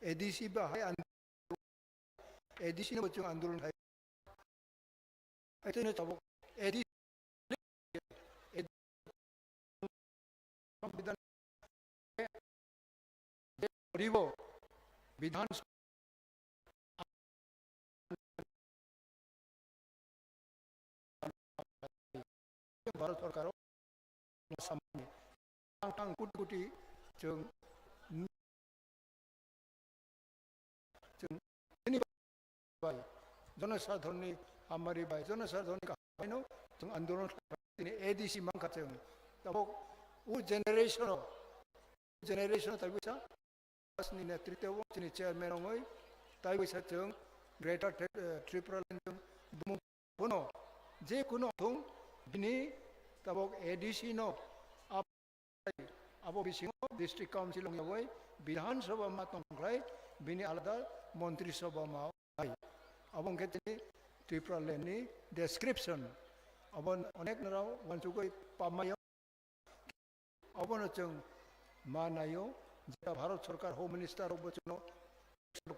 ADC bahai ADC ni bocung andulun hai. Itu ni tabuk ADC संविधान विधान भारत सरकार टांग कुटी जों जनसाधारणनि हामारि बाय जनसाधारणनि गाहायनो जों आन्दोलन दिनै एडीसी मांखाजों दा generation taibisa asni netritewo chini chairman ongoi taibisa chung greater tripura chung bono je kuno thung bini tabok adc no abo bisingo district council ongoi bidhan sabha ma tongklai bini alada montri sabha ma ai abong ketini tripura ni description abon onek narao wansugoi pamayo abon chung मानायो जेटा भारत सरकार home minister बचनो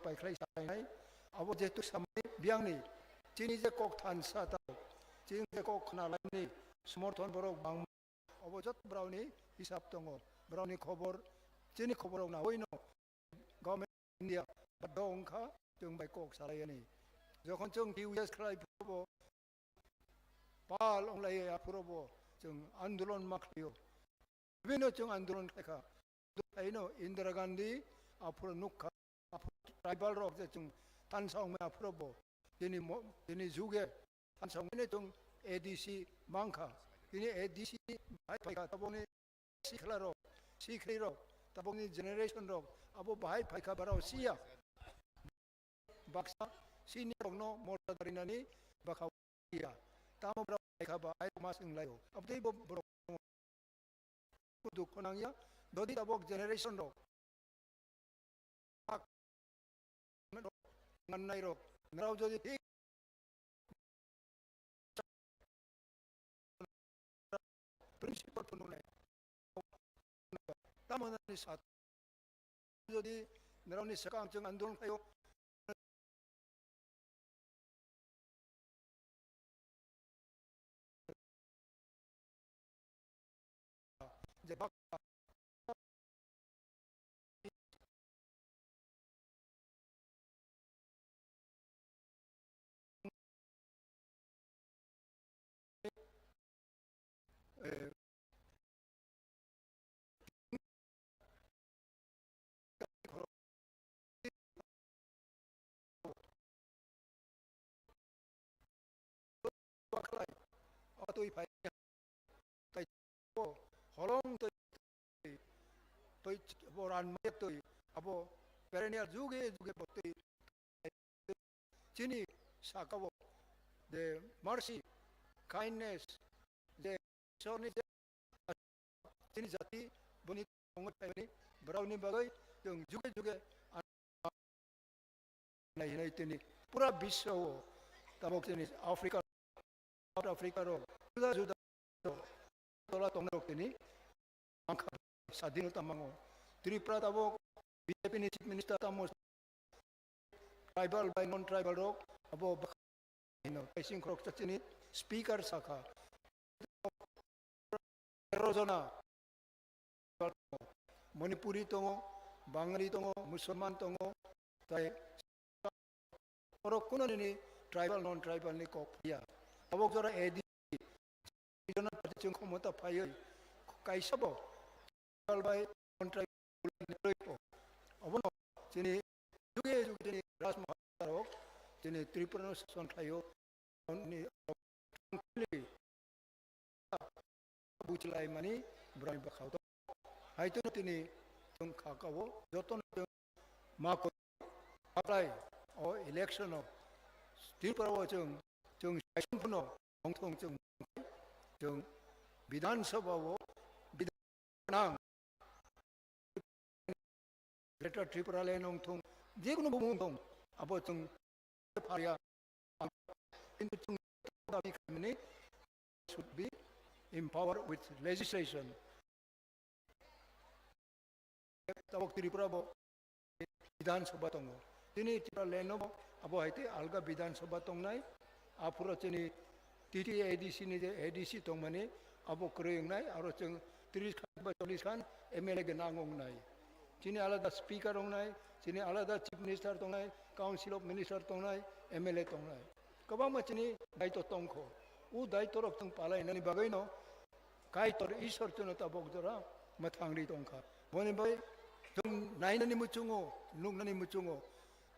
पाइख्लाय सायनाय अब जेतु सामने बियांनि चिनि जे कक थानसा ता चिनि जे कक खनालायनि समर्थन बरक बां अब जत ब्राउनि हिसाब दङ ब्राउनि खबर चिनि खबराव ना होइनो गभर्नमेन्ट इंडिया दंखा जों बाय कक सालायनि जखन जों डिउएस खालाय फुरबो पाल अंलाय आफुरबो जों आन्दोलन माखलियो बिनो जों आन्दोलन खायखा आइनो इंदिरा गांधी आफुर नुखा ट्राइबल रक जे जों तानसाव में आफुरबो दिनै जुगे तानसाव में जों एडीसी मांखा दिनै एडीसी बाहाय फायखा तबनि सिखला रक सिखै रक तबनि जेनेरेशन रक आबो बाहाय फायखा बाराव सिया बाक्सा सिनि रकनो मर्दादारिनानि बाखावया तामब्रा फायखा बाहाय मासिंलायो abdei bo kudu konangya dodi tabok generation rok nannai rok narau jodi thik principle tunune tamonani sat jodi narau ni sakang jeng andon kayo jebak baklai atoi pai tai po holong toi boran mayat toi abo perennial juge botoi chini sakabo the mercy kindness the shoni chini jati boni ongot pani brauni bagai yung juge nai tini pura biswa ho tabok chini africa ro juda tola tongrok tini angka sadinota mango tripura tabok BJP ni chief minister tamo tribal by non tribal rok abo kaising krok chini speaker saka rozona Manipuri tongo Bangari tongo Musulman tongo tai orok kuno ni tribal non tribal ni kok ya abok jora edi jona pachung khomota phayo kaisabo tribal by non tribal ko abono chini juge ni ras maharok chini tripura son thayo ni buchlai mani brai bakhau haito tini tung khakawo joton mako apply o election of tripura chung saisonpuno ongthong chung bidhan sabha wo bidhan greater tripura len ongthong jekono bumong abo chung pharia into chung dabi kamni should be empowered with legislation tabok tripura bo Sabha Tongo. Tini Tira Leno, Abo Haiti, Alga Bidan Sabha Tongnai, Apurachini, TT ADC ni ADC Tongmani, Abo Korean Nai, Arochang, Tiris Khan, MLA Ganangong Nai. Chini Alada Speaker Ongnai, Chini Alada Chief Minister Tongnai, Council of Minister Tongnai, MLA Tongnai. Kabama Chini, Daito Tongko. U Daito of Tong Pala, Nani Bagino, Kaitor Isor Tunota Bogdora, Matangri Tonka. One by Nine ani Muchungo, Nunani Muchungo.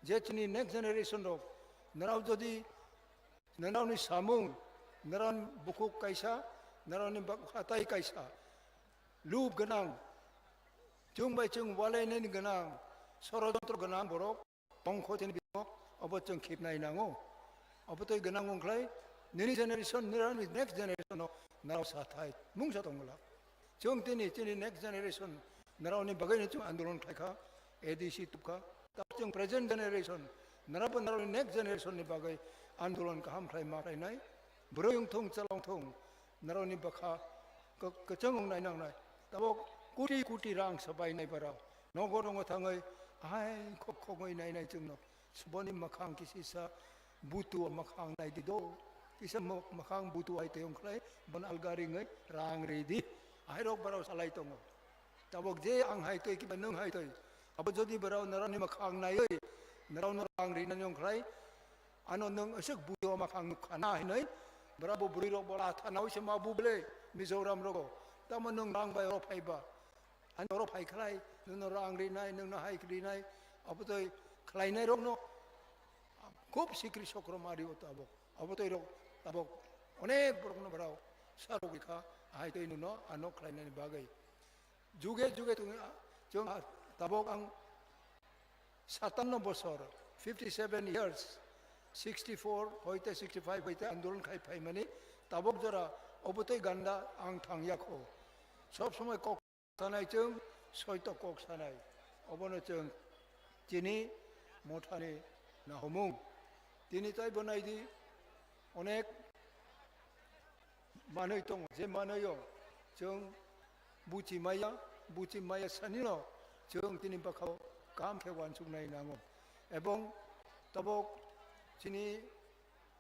Jetini next generation of Narau Jodi, Narani Samung, Naran Buku Kaisa, Narani Hatai Kaisa, Lub Ganang, Chung by Chung Wale Nen Ganang, Sorotro Ganang Borok, Pongkot in Bimo, about Chung Kip Nainango, about Ganang Clay, Nini generation, Naran next generation of Narau Satai, Mungsatongola. Chung Tini, next generation, Narani Baganitu Andron Klaka, ADC Tuka. Tapos present generation, narapan naroon next generation ni bagay andulan kaham kay maray nay, bro yung tong salong tong naroon ni baka kacangong nay nang nay, tapos kuti rang sabay nay paraw, nogorong atangay ay kokoy nay chung no, suboni makang kisi sa butu makang nay dido, kisa makang butu ay tayong klay, ban algaring ay rang ready, ay rok paraw salay tong, tapos je ang hay toy kibanong hay toy. Abo jodi berau narani makang na yoy, narau narang rinan yung kray, ano nang asik buyo makang kana hinay, berabo buriro bola tanaw siya mabuble, Mizoram rogo, tama nung rang bay Europe ba, ano Europe hay kray, nung narang rinay, nung nahay rinay, abo to'y klay na rog no, kup sikri sokro mario tabok, abo to'y rog, tabok, onek borok na berau, sa rogi ka, ay to'y nuno, ano klay na ni bagay, juge tung tabok ang 57 bosor, 57 years, 64, hoite 65, hoite andolon kay paimani, tabok jara, obotoy ganda ang tangyak ko. Sob sumay kok sanay chung, soito kok sanay. Obono chung, tini, motani na humong. Tini tay bonay di, onek, manoy tong, je manoyo, chung, buci maya sanino, Chung tinipakaw kam kewan sungnay nango. Ebong tabok sini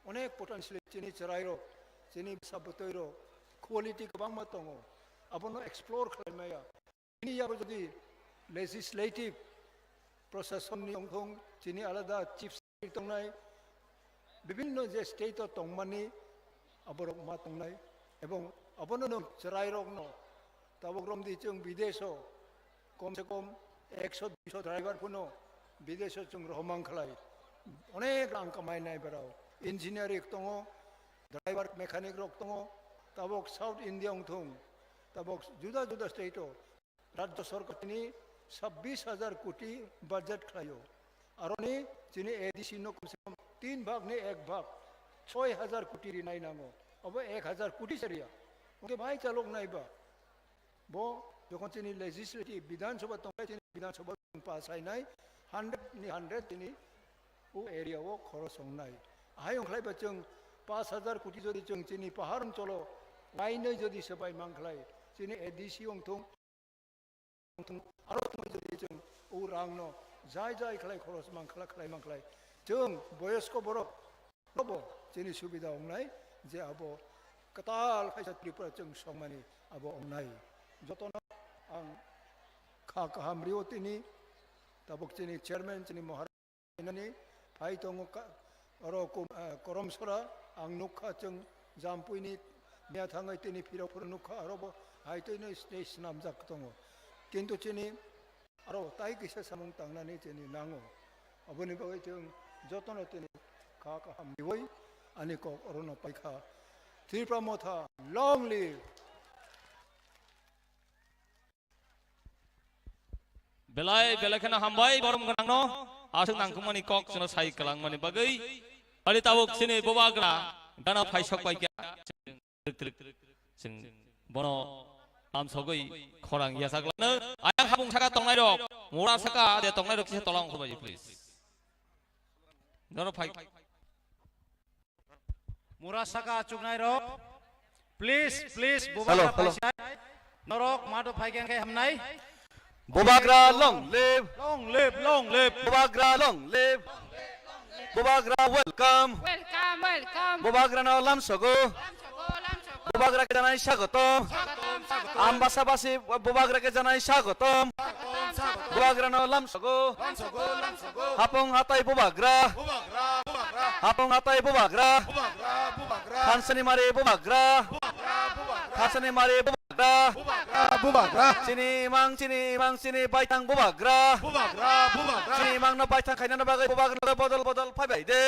onek potential sini cherairo, sini sabotoiro, quality kabang matongo. Abono explore kalmaya. Ini ya jadi legislative process ni ongkong sini alada chief secretary tongnay. Bibinno je state o tongmani aborok matongnay. Ebong abono no cherairo no. Tabok rom di chung bideso. कम से कम 100-200 driver पुनो विदेश चुंग रोहमांग खलाई अनेक रांग कमाई नहीं बराव engineer एक तोंगो driver mechanic रोक तोंगो तबोक south India उंगथुंग तबोक जुदा स्टेटो राज्य सरकार ने 26,000 कोटी बजट खलायो अरोनी जिने एडीसी नो कम से कम 3 भाग ने 1 भाग 6,000 कोटी रिनाई नांगो अब 1,000 कोटी चरिया उनके भाई चालोक नहीं बा वो যখন তিনি লেজিসলেটিভ বিধানসভা তংলাই তিনি বিধানসভা পাস হয় নাই 100 তিনি ও এরিয়া ও খরচ নাই আই অংলাই বাচং 5,000 কোটি যদি চং তিনি পাহাড় অঞ্চল লাইনে যদি সবাই মাংখলাই তিনি এডিসি অংথং আরো যদি চং ও রাংন যাই খলাই খরচ মাংখলাই চং বয়স্ক বড় হব তিনি সুবিধা অংনাই যে আবো কাতাল খাইছা ত্রিপুরা চং সংমানি আবো অংনাই যতন ang kakahamriot ini tabok sini chairman sini Maharani ini pai tongo aro korom sora ang nukha chung jampu ini mia thangai tini piro pur nukha aro bo hai to ini stage namjak tongo kintu sini aro tai kisa samung tangnani sini nango aboni bagai chung jotono tini kakahamrioi ani ko orono paikha Tripura Motha long live Belai belakana hambai borom ganang no asung nang kumani kok sino sai kalang mani bagai ali tawuk sini bobagra dana phai sok pai kya sing bono am sogoi khorang ya saklana ayang habung saka tongnai rok mora saka de tongnai rok se tolong ko baji please dana phai mora saka chungnai rok please bobagra phai norok mado phai kyang kai hamnai Bubagra long live. Long live, long live. Bubagra long live. Bubagra welcome. Welcome, welcome. Bubagra na lam sogo. Lamsoko. Bubagra ke janai স্বাগতম আমবাসাবাসী বুবাগ্রাকে জানাই স্বাগতম বুবাগ্রা না lam sogo. Hapong hatay bubagra. Hapong hatay bubagra. Hansani mari bubagra. Hansani mari bubagra. Sini mang sini baitang bubagra. Sini mang na baitang kainan na bagay bubagra na bodol phai bai de.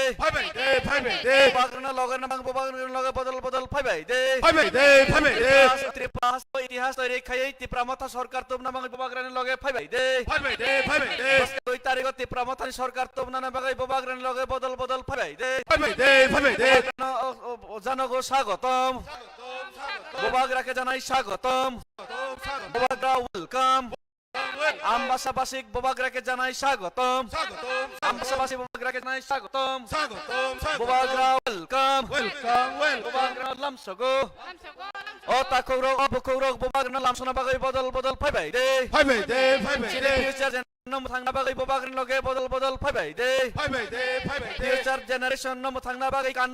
Bubagra na logar na mang bubagra na logar bodol phai bai de. Tripas ইতিহাস তৈরি খাই তিপ্রামথা সরকার তোম না বাঙালি বুবাগ্রানি লগে phai bai de. 2 তারিখ তিপ্রামথানি সরকার তোম না বাঙালি বুবাগ্রানি লগে bodol phai bai de. জানগো স্বাগতম বুবাগ্রাকে জানাই স্বাগতম বুবাগ্রা ওয়েলকাম আমবাসাবাসী বুবাগ্রাকে জানাই স্বাগতম আমবাসাবাসী বুবাগ্রাকে জানাই স্বাগতম বুবাগ্রা ওয়েলকাম বুবাগ্রা লামসগো ও তাকৌরক অবকৌরক বুবাগ্রা লামসনা বাগাই bodol phai bai de. Future generation থাংনা বাগাই বুবাগ্রানি লগে bodol phai bai de. Future generation থাংনা বাগাই কান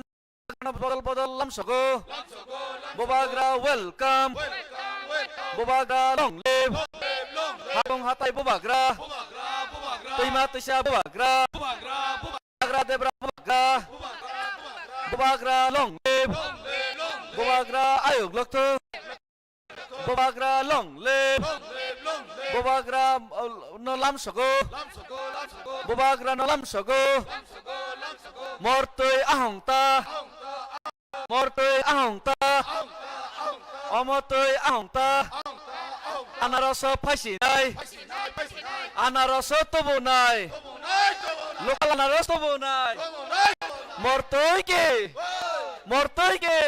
bodol lamsogo. Bubagra welcome. Bubagra long live. Hapong hatay bubagra. Tuima tisya bubagra. Bubagra debra bubagra. Bubagra long live. Bubagra ayog lokto. Bubagra long live. Bubagra no lamsogo. Bubagra no lamsogo. Mortoy ahongta. Mortoy ahongta. Omotoy ahongta. Anaroso paisinay. Anaroso tubunay. Lokal anaros tubunay. Mortoy ke. Mortoy ke.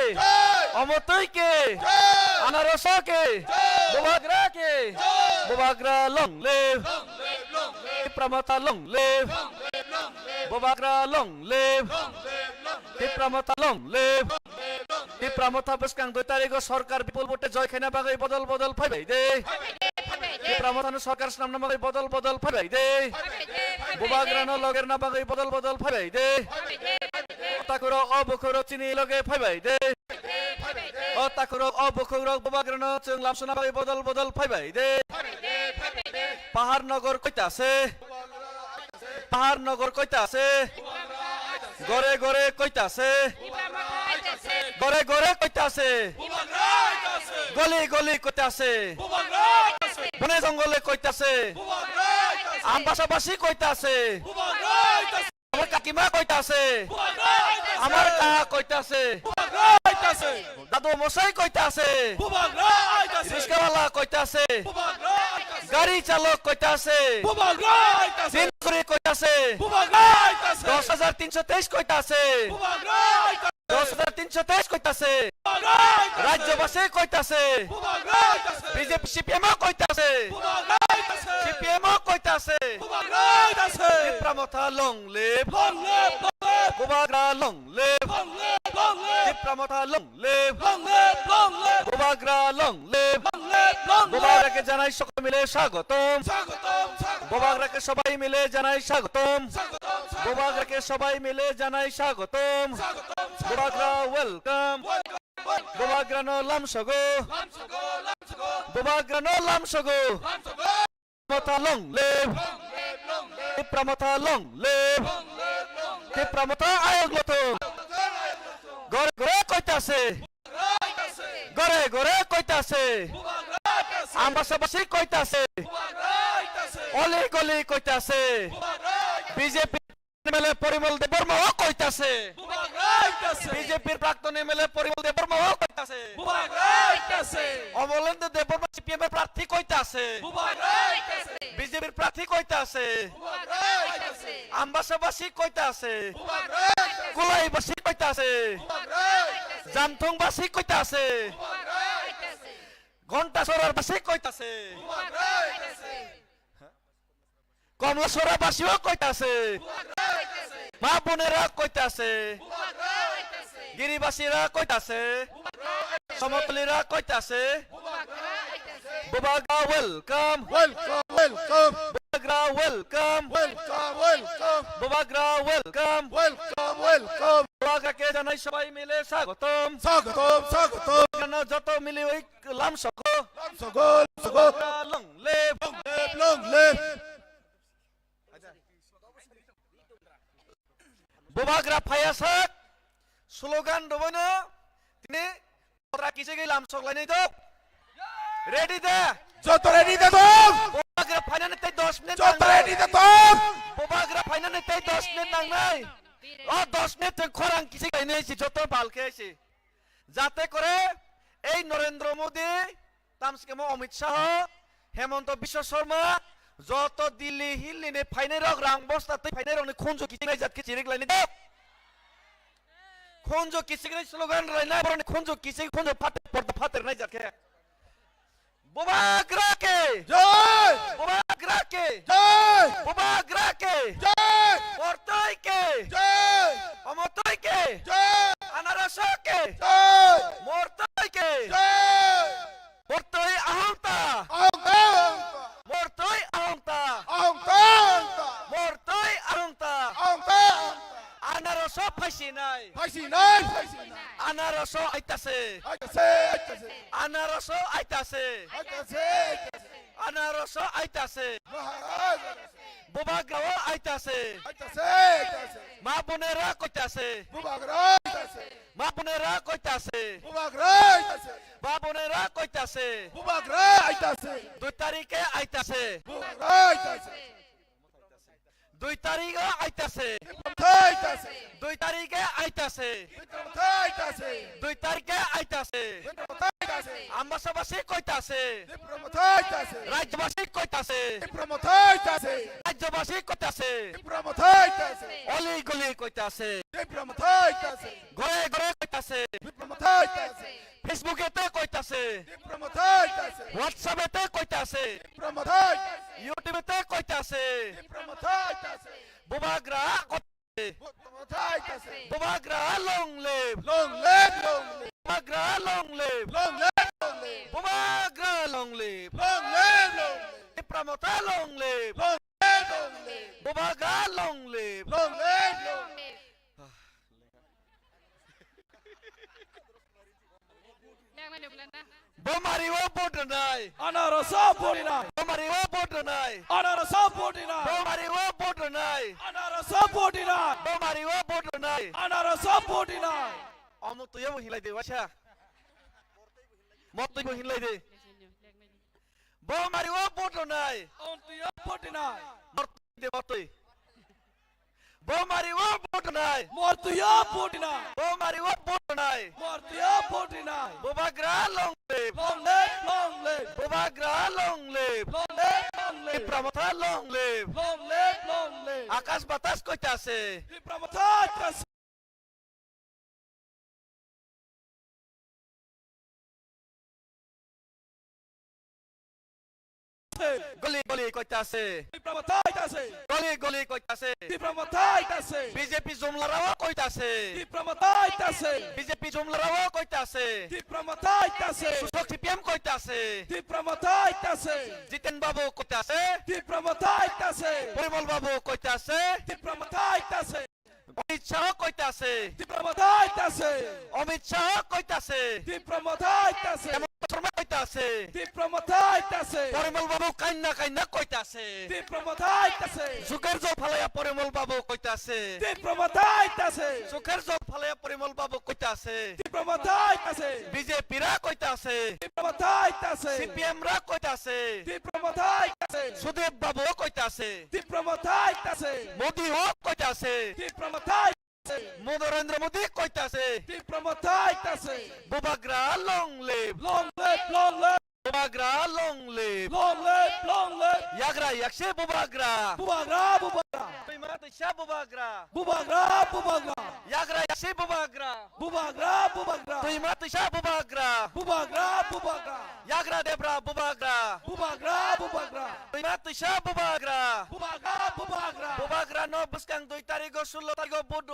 Omotoy ke. Anaroso ke. Bubagra ke. Bubagra long live. Pramata long live. Bubagra long live. Pramata long live. Pramata beskang 2 তারিখ সরকার বিপুল ভোটে জয় খাইনা বাগাই bodol phai bai de. Pramata nu সরকার নাম না বাগাই bodol phai bai de. Bubagra no loger na bagai bodol phai bai de. Takuro obukuro chini loge phai bai de. O takuro obukuro bubagra no chung lamsona bagai bodol phai bai de. পাহাড় নগর কইতে আছে পাহাড় নগর কইতে আছে গরে গরে কইতে আছে গরে গরে কইতে আছে গলি গলি কইতে আছে বনে জঙ্গলে কইতে আছে আমবাসাবাসী কইতে আছে আমার কাকিমা কইতে আছে আমার কা কইতে আছে দাদু মশাই কইতে আছে রিস্কাওয়ালা কইতে আছে গাড়ি চালক কইতে আছে দিন করে কইতে আছে 10,323 কইতে আছে 10,323 কইতে আছে রাজ্যবাসী কইতে আছে বিজেপি সিপিএম কইতে আছে সিপিএম কইতে আছে Pramotha long live. Bubagra long live. Pramotha long live. Bubagra long live. Bubagra ke janai সকলে মিলে স্বাগতম Bubagra ke সবাই মিলে জানাই স্বাগতম Bubagra ke সবাই মিলে জানাই স্বাগতম Bubagra welcome Bubagra no lamsogo Bubagra no lamsogo Pramotha long live Pramotha long live Pramotha ayog loto Gore gore কইতে আছে gore gore কইতে আছে আমবাসাবাসী কইতে আছে অলি গলি কইতে আছে বিজেপি এমএলএ পরিমল দেববর্মা কইতে আছে বিজেপির প্রাক্তন এমএলএ পরিমল দেববর্মা কইতে আছে অমলেন্দ্র দেববর্মা সিপিএম এর প্রার্থী কইতে আছে বিজেপির প্রার্থী কইতে আছে আমবাসাবাসী কইতে আছে কুলাইবাসী কইতে আছে জামথংবাসী কইতে আছে ঘণ্টাছড়ারবাসী কইতে আছে কমলাছড়াবাসীও কইতে আছে মা বোনেরা কইতে আছে গিরিবাসীরা কইতে আছে সমতলীরা কইতে আছে Bubagra welcome welcome, Bubagra welcome, welcome, welcome, Bubagra welcome, welcome, welcome. Bubagraকে জানাই সবাই মিলে স্বাগতম। স্বাগতম, স্বাগতম। কেন যত মিলি ওই লাম সকো সকল, সকল। Long live Long live, long live. Bubagra ফায়াসাক স্লোগান দবনো তিনি ওরা কিছে গেলাম সকলাই তো রেডি দে যত ready the dog. Bubagra ফাইনালে তাই 10 মিনিট যত ready the dog. Bubagra ফাইনালে তাই 10 মিনিট নাংনাই ও 10 মিনিট খরাং কিছে গাইনেছি যত ভালকে আছে যাতে করে এই নরেন্দ্র মোদি তামসকেম অমিত শাহ হেমন্ত বিশ্ব শর্মা যত দিল্লি হিল্লিনে ফাইনে রক রাং বস্তাতে ফাইনে রনে খুনজো কিছে গাই জাতকে চিরিক লাইনি দাও খুনজো কিছে গাই স্লোগান রাইনা বরনে খুনজো কিছে খুনজো ফাতে পড়তে ফাতে নাই জাতকে Bubagra ke জয়, Bubagra ke জয়, Bubagra ke জয়, Portoy ke জয়, Omotoy ke জয়, Anaraso ke জয়, Mortoy ke জয়। Mortoy ahonta Ahonta, Mortoy ahonta ahonta, Mortoy ahonta ahonta. Anaraso phasinai Fasinay, fasinay. Anaraso aitase Aitase, aitase, Anaraso aitase aitase, aitase. Anaraso aitase Maharaj, Bubagra aitase aitase, aitase. Mabunera koitase Bubagra, aitase. Mabunera koitase Bubagra, aitase. Babunera koitase Bubagra, aitase. 2 তারিখে আইতাছে Bubagra, aitase. 2 তারিখে আইতাছে Dipramata, aitase. 2 তারিখে আইতাছে Dipramata, aitase. 2 তারিখে আইতাছে Dipramata, aitase. আমবাসী কইতাছে Dipramata, aitase. রাজ্যবাসী কইতাছে Dipramata, aitase. রাজ্যবাসী কইতাছে Dipramata, aitase. অলি গলি কইতাছে Dipramata, aitase. ঘরে ঘরে কইতাছে Dipramata, aitase. ফেসবুকেতে কইতাছে Dipramata, aitase. হোয়াটসঅ্যাপেতে কইতাছে Dipramata, aitase. ইউটিউবেতে কইতাছে Dipramata, aitase. বুবাগ্রা কইতাছে Dipramata, aitase. Bubagra long live Long live, long live. Bubagra long live Long live, long live. Bubagra long live Long live, long live. Pramota long live Long live, long live. Bubaga long live Long live, long live. Bomariwo Bodranai Anaraso 49. Bomariwo Bodranai Anaraso 49. Bomariwo Bodranai Anaraso 49. Bomariwo Bodranai Anaraso 49. Amuk tuya mo hilay de washa Mot tuya mo hilay de Bomariwo Bodranai Ontiyo 49. Mot de motoy Bomariwo Bodranai Mortiyo 49. Bomariwo Bodranai Mortiyo 49. Bubagra long live Long live, long live. Bubagra long live Long live, long live. Pramota long live Long live, long live. আকাশ বাতাস কইতাছে Dipramata, aitase. গলি গলি কইতাছে Dipramata, aitase. গলি গলি কইতাছে Dipramata, aitase. BJP জুমলারাও কইতাছে Dipramata, aitase. BJP জুমলারাও কইতাছে Dipramata, aitase. সুশক সিপিএম কইতাছে Dipramata, aitase. জিতেন বাবু কইতাছে Dipramata, aitase. পরিমল বাবু কইতাছে Dipramata, aitase. অমিত শাহ কইতাছে Dipramata, aitase. অমিত শাহ কইতাছে Dipramata, aitase. হেমন্ত শর্মা কইতাছে Dipramata, aitase. পরিমল বাবু কান্না কান্না কইতাছে Dipramata, aitase. সুখের জল ফালাইয়া পরিমল বাবু কইতাছে Dipramata, aitase. সুখের জল ফালাইয়া পরিমল বাবু কইতাছে Dipramata, aitase. বিজেপিরা কইতাছে Dipramata, aitase. সিপিএম রা কইতাছে Dipramata, aitase. সুদেব বাবু কইতাছে Dipramata, aitase. মোদি হোক কইতাছে Dipramata, aitase. নরেন্দ্র মোদি কইতাছে Dipramata, aitase. Bubagra long live Long live, long live. Bubagra long live Long live, long live. ইয়াগরা ইয়াকশে বুবাগ্রা Bubagra, bubagra. তুই মাতে শা বুবাগ্রা Bubagra, bubagra. ইয়াগরা ইয়াকশে বুবাগ্রা Bubagra, bubagra. তুই মাতে শা বুবাগ্রা Bubagra, bubagra. ইয়াগরা Debra বুবাগ্রা Bubagra, bubagra. তুই মাতে শা বুবাগ্রা Bubagra, bubagra. বুবাগ্রা ন বুসকাং 2 তারিখ 16 তারিখ বুধ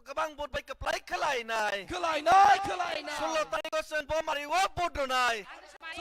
গোবাং বুধ বাই কেপ্লাই খেলাই নাই Kalainay, kalainay. 16 তারিখ সেন বোমারি ও বুধ নাই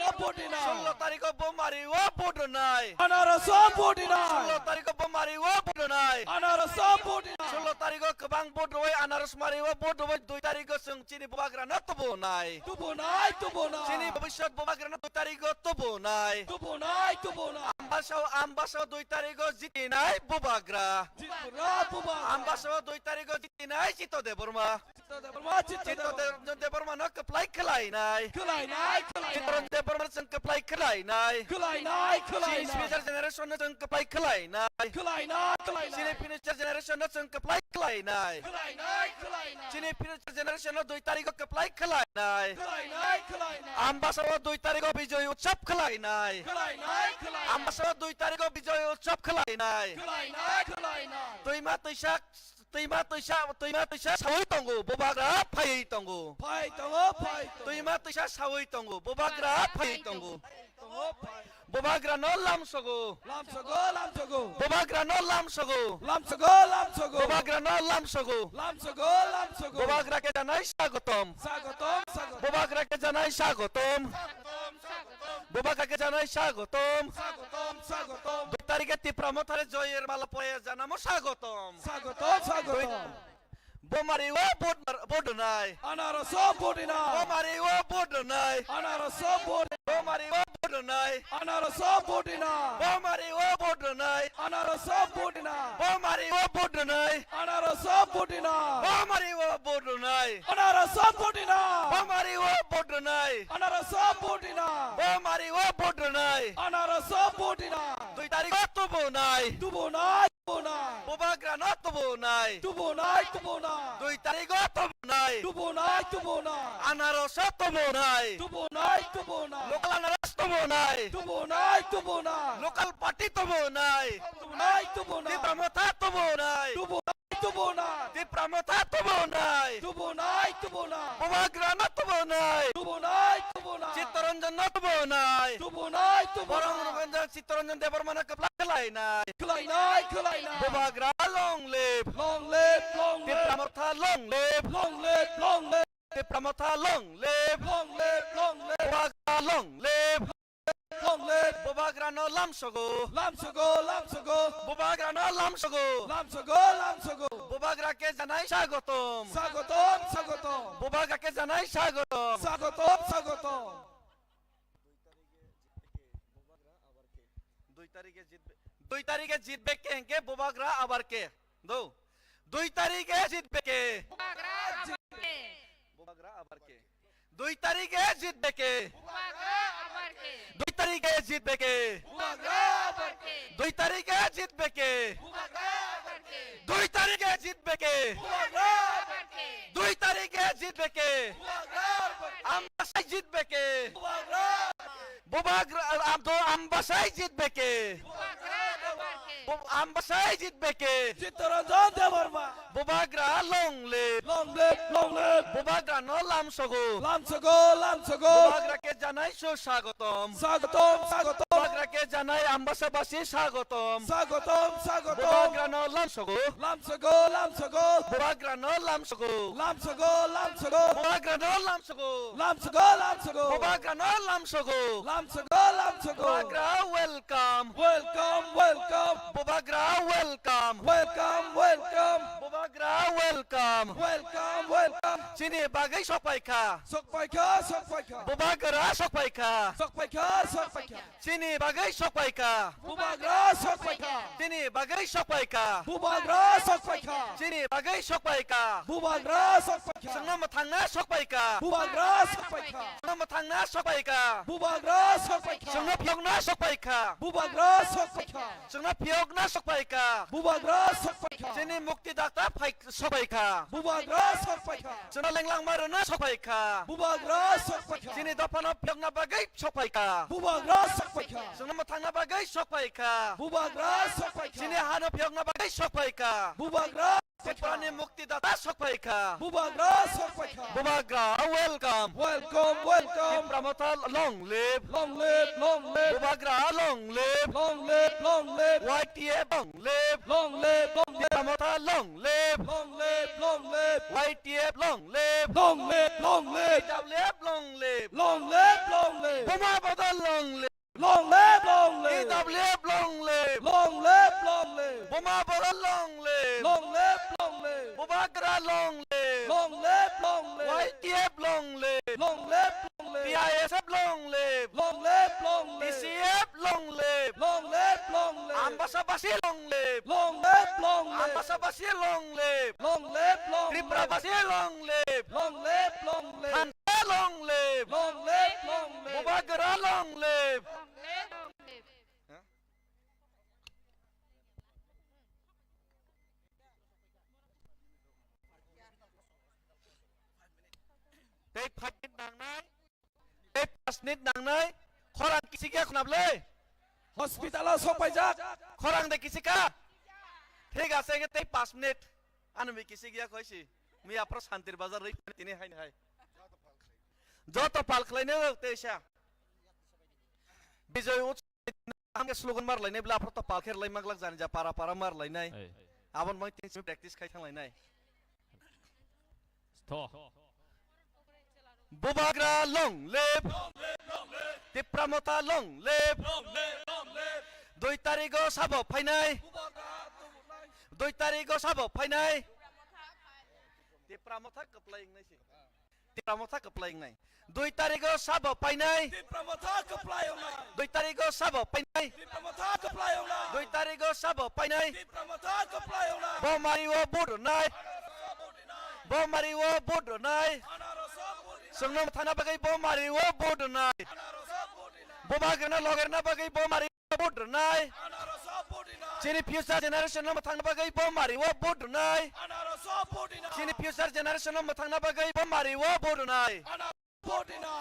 16 তারিখে বোমারি ও বদনাই Anaraso Bodinai. 16 তারিখে বোমারি ও বদনাই Anaraso Bodinai. 16 তারিখে গোবাং বদরই আনারস মারি ও বদরই 2 তারিখে जों চিনি বোবাগ্রা না তবো নাই Tubunai, Tubunai. চিনি ভবিষ্যৎ বোবাগ্রা না 2 তারিখে তবো নাই Tubunai, Tubunai. আমবাসাও 2 তারিখে জিতি নাই বোবাগ্রা Jitpura, Bubagra. আমবাসাও 2 তারিখে জিতি নাই চিত্তদে বর্মা Berma, চিত্তদে বর্মা ন কপ্লাই খেলাই নাই Kelainai, Kelainai. চিত্তদে বর্মা जों কপ্লাই খেলাই নাই Kelainai, Sini Kelainai. future generation जों कप्लाई खलाई नाय Kelainai, Kelainai. Sini future generation जों कप्लाई खलाई नाय Kelainai, Kelainai. Sini future generation 2 तारिख कप्लाई खलाई नाय Kelainai, Kelainai. আমবাসাও 2 তারিখ বিজয় উৎসব খলাই নাই Kelainai, Kelainai. আমবাসাও 2 তারিখ বিজয় উৎসব খলাই নাই Kelainai, Kelainai. তুইমা তুইসা সাউই তঙ্গু বোবাগ্রা ফাই তঙ্গু Pai tango, pai tango. তুইমা তুইসা সাউই তঙ্গু বোবাগ্রা ফাই তঙ্গু Tango, pai. বোবাগ্রা ন লামসগু Lamsago, lamsago. বোবাগ্রা ন লামসগু Lamsago, lamsago. বোবাগ্রা ন লামসগু Lamsago, lamsago. বোবাগ্রাকে জানাই স্বাগতম Sagotom, sagotom. বোবাগ্রাকে জানাই স্বাগতম বোবাগ্রাকে জানাই স্বাগতম Sagotom, sagotom. 2 তারিখে তীব্রমথারে জয়ের মালা পয়ে জানামো স্বাগতম Sagotom, sagotom. বোমারি ও বদনাই Anaraso Bodinai. বোমারি ও বদনাই Anaraso Bodinai. বোমারি ও বদনাই Anaraso Bodinai. বোমারি ও বদনাই Anaraso Bodinai. বোমারি ও বদনাই Anaraso Bodinai. বোমারি ও বদনাই Anaraso Bodinai. বোমারি ও বদনাই Anaraso Bodinai. বোমারি ও বদনাই Anaraso Bodinai. 2 তারিখ তবো নাই Tubunai, Tubunai. বোবাগ্রা ন তবো নাই Tubunai, Tubunai. 2 তারিখ তবো নাই Tubunai, Tubunai. আনারস তবো নাই Tubunai, Tubunai. লোকাল আনারস তবো নাই Tubunai, Tubunai. লোকাল পার্টি তবো নাই Tubunai, Tubunai. তীব্রমথা তবো নাই Tubunai, Tubunai. তীব্রমথা তবো নাই Tubunai, Tubunai. বোবাগ্রা ন তবো নাই Tubunai, Tubunai. চিত্তরঞ্জন ন তবো নাই Tubunai, বরং Tubunai. চিত্তরঞ্জন দেববর্মা কপলা খেলাই নাই Kelainai, Kelainai. বোবাগ্রা long live Long live, long live. তীব্রমথা long live Long live, long live. তীব্রমথা long live Long live, long live. বোবাগ্রা লং লিভ Long live. বোবাগ্রা ন লামসগো Lamsago, lamsago. বোবাগ্রা ন লামসগো Lamsago, lamsago. বোবাগ্রাকে জানাই স্বাগতম Sagotom, sagotom. বোবাগ্রাকে জানাই স্বাগতম Sagotom, sagotom. 2 তারিখে জিতবে কে বোবাগ্রা আবার কে 2 তারিখে জিতবে কে Bubagra, abarke. বোবাগ্রা আবার কে 2 তারিখে জিতবে কে Bubagra, abarke. 2 তারিখে জিতবে কে Bubagra, Abarke. 2 তারিখে জিতবে কে Bubagra, Abarke. 2 তারিখে জিতবে কে Bubagra, Abarke. 2 তারিখে জিতবে কে Bubagra, আমবাসায় জিতবে কে Bubagra, বোবাগ্রা আমবাসায় জিতবে কে Bubagra, abarke. আমবাসায় জিতবে কে Chittaranjan Devarma. Bubagra long live Long live, long live. বোবাগ্রা ন লামসগো Lamsago, lamsago. বোবাগ্রাকে জানাই সুস্বাগতম Sagotom, sagotom. বোবাগ্রাকে জানাই আমবাসাবাসী স্বাগতম Sagotom, sagotom. বোবাগ্রা ন লামসগো Lamsago, lamsago. বোবাগ্রা ন লামসগো Lamsago, lamsago. বোবাগ্রা ন লামসগো Lamsago, lamsago. বোবাগ্রা ন লামসগো Lamsago, lamsago. Bubagra welcome Welcome, welcome. Bubagra welcome Welcome, welcome. Bubagra welcome Welcome, welcome. চিনি বাগাই সপাইখা Sokpaika, sokpaika. বোবাগ্রা সপাইখা Sokpaika, sokpaika. চিনি বাগাই সপাইখা Bubagra, sokpaika. চিনি বাগাই সপাইখা Bubagra, sokpaika. চিনি বাগাই সপাইখা Bubagra, sokpaika. जोंनो थांना सपाइखा Bubagra, sokpaika. जोंनो थांना सपाइखा Bubagra, sokpaika. जोंनो फियगना सपाइखा Bubagra, sokpaika. जोंनो फियगना सपाइखा Bubagra, sokpaika. जोंनि मुक्तिदाता सपाइखा Bubagra, sokpaika. जोंनो लेंलां मारुना सपाइखा Bubagra, sokpaika. जोंनि दफाना फियगना बागै सपाइखा Bubagra, sokpaika. जोंनो थांना बागै सपाइखा Bubagra, sokpaika. जोंनि हानो फियगना बागै सपाइखा Bubagra, चित्रानि मुक्तिदाता सपाइखा Bubagra, sokpaika. Bubagra welcome Welcome, welcome. प्रमोता long live Long live, long live. Bubagra long live Long live, long live. वाईटीए long live Long live, long live. प्रमोता long live live. Long live, long live. YTF long live. Long live, long live. EWF long live. Long live, long live. Boma Badal long live. Long live, long live. EWF long live. Long live, long live. Boma Badal long live. Long live, long live. Bubagra long live. Long live, long live. YTF long live. Long live, long live. PISF long live. Long live, long live. TCF long live. Long live, long live. Ambasabasi long live. Long live, long live. Ambasabasi long live. Long live, long live. Triprabasi long live. Long live, long live. Hanta long live. Long live, long live. Bubagra long live. Long live, long live. Đây phải nít nàng này. Đây pas nít nàng này. Khorang kisika khunap le. Hospital sopajak. Khorang de kisika. ঠিক আছে তে 5 minute আমি কিসে গিয়া কইছি me আপনার শান্তির বাজার রই তিনি হাই হাই যত পাল খলাইনে তেসা বিজয় আমাকে স্লোগান মারলাইনে বলে আপনার তো পাল খেরলাই মাগলাক জানি যা পারা পারা মারলাইনাই আবার মই তিন প্র্যাকটিস খাই থাংলাইনাই বুবাগ্রা লং লেপ তিপ্রামতা লং লেপ 2 তারিখও সাবো ফাইনাই 2 तारिखआव साबो फायनाय तिप्रामथा कप्लायिं नायसि तिप्रामथा कप्लायिं नाय 2 तारिखआव साबो फायनाय Pramata kaplayona. 2 तारिखआव साबो फायनाय Pramata kaplayona. 2 तारिखआव साबो फायनाय Pramata kaplayona. बमारिओ बुदनाय बमारिओ बुदनाय संगम थाना बगै बमारिओ बुदनाय बबागना लगरना बगै बमारिओ बुदनाय Sini future generation na matang na bagay bomari wa bodunay. Sini future generation na matang na bagay bomari wa bodunay.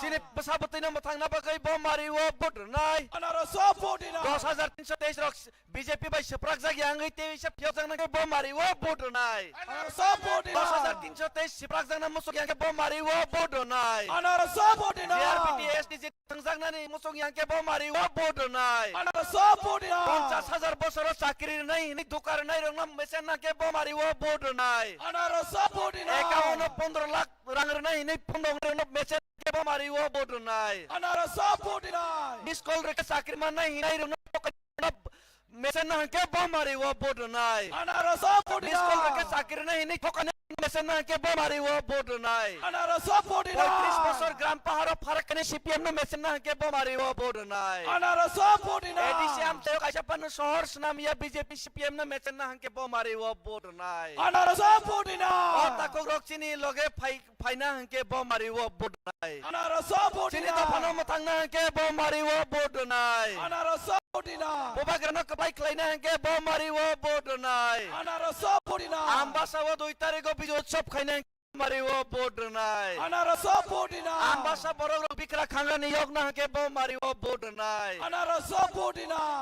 Sini pasabutin na matang na bagay bomari wa bodunay. 10,323 rok BJP by seprak zag yang ite sep yotang na bomari wa bodunay. 10,323 seprak zag na musok yang bomari wa bodunay. JRPT SDG tangzang na ni musok yang bomari wa bodunay. 50,000 বছর চাকরি নাই নি দোকান নাই রং machine না কে বোমারি ও board নাই 51-15 লাখ রাঙের নাই নি 15 মেশিন কে বোমারি ও বোর্ড নাই স্কুল রে চাকরি মান নাই নাই রং মেশিন না কে বোমারি ও বোর্ড নাই স্কুল রে চাকরি নাই নি দোকান মেশিন না কে বোমারি ও বোর্ড নাই 35 বছর গ্রাম পাহাড় ফারাক নে সিপিএম না মেশিন না কে বোমারি ও বোর্ড নাই এডিসি আম তেও কাইসা পান শহর সুনামিয়া বিজেপি সিপিএম না মেশিন না কে বোমারি ও বোর্ড নাই ওটা কো রকচিনি লগে ফাইনা কে বোমারি ও বোর্ড নাই চিনি তো ফানো মথাং না কে বোমারি ও বোর্ড নাই Bubagrana kapai klaina কে বোমারি ও বোর্ড নাই আমবাসাও 2 তারিখ বিজয় উৎসব খাইনা মারিও বোর্ড নাই আমবাসা বড় বিক্রা খাঙ্গা নিয়োগ না কে বোমারিও বোর্ড নাই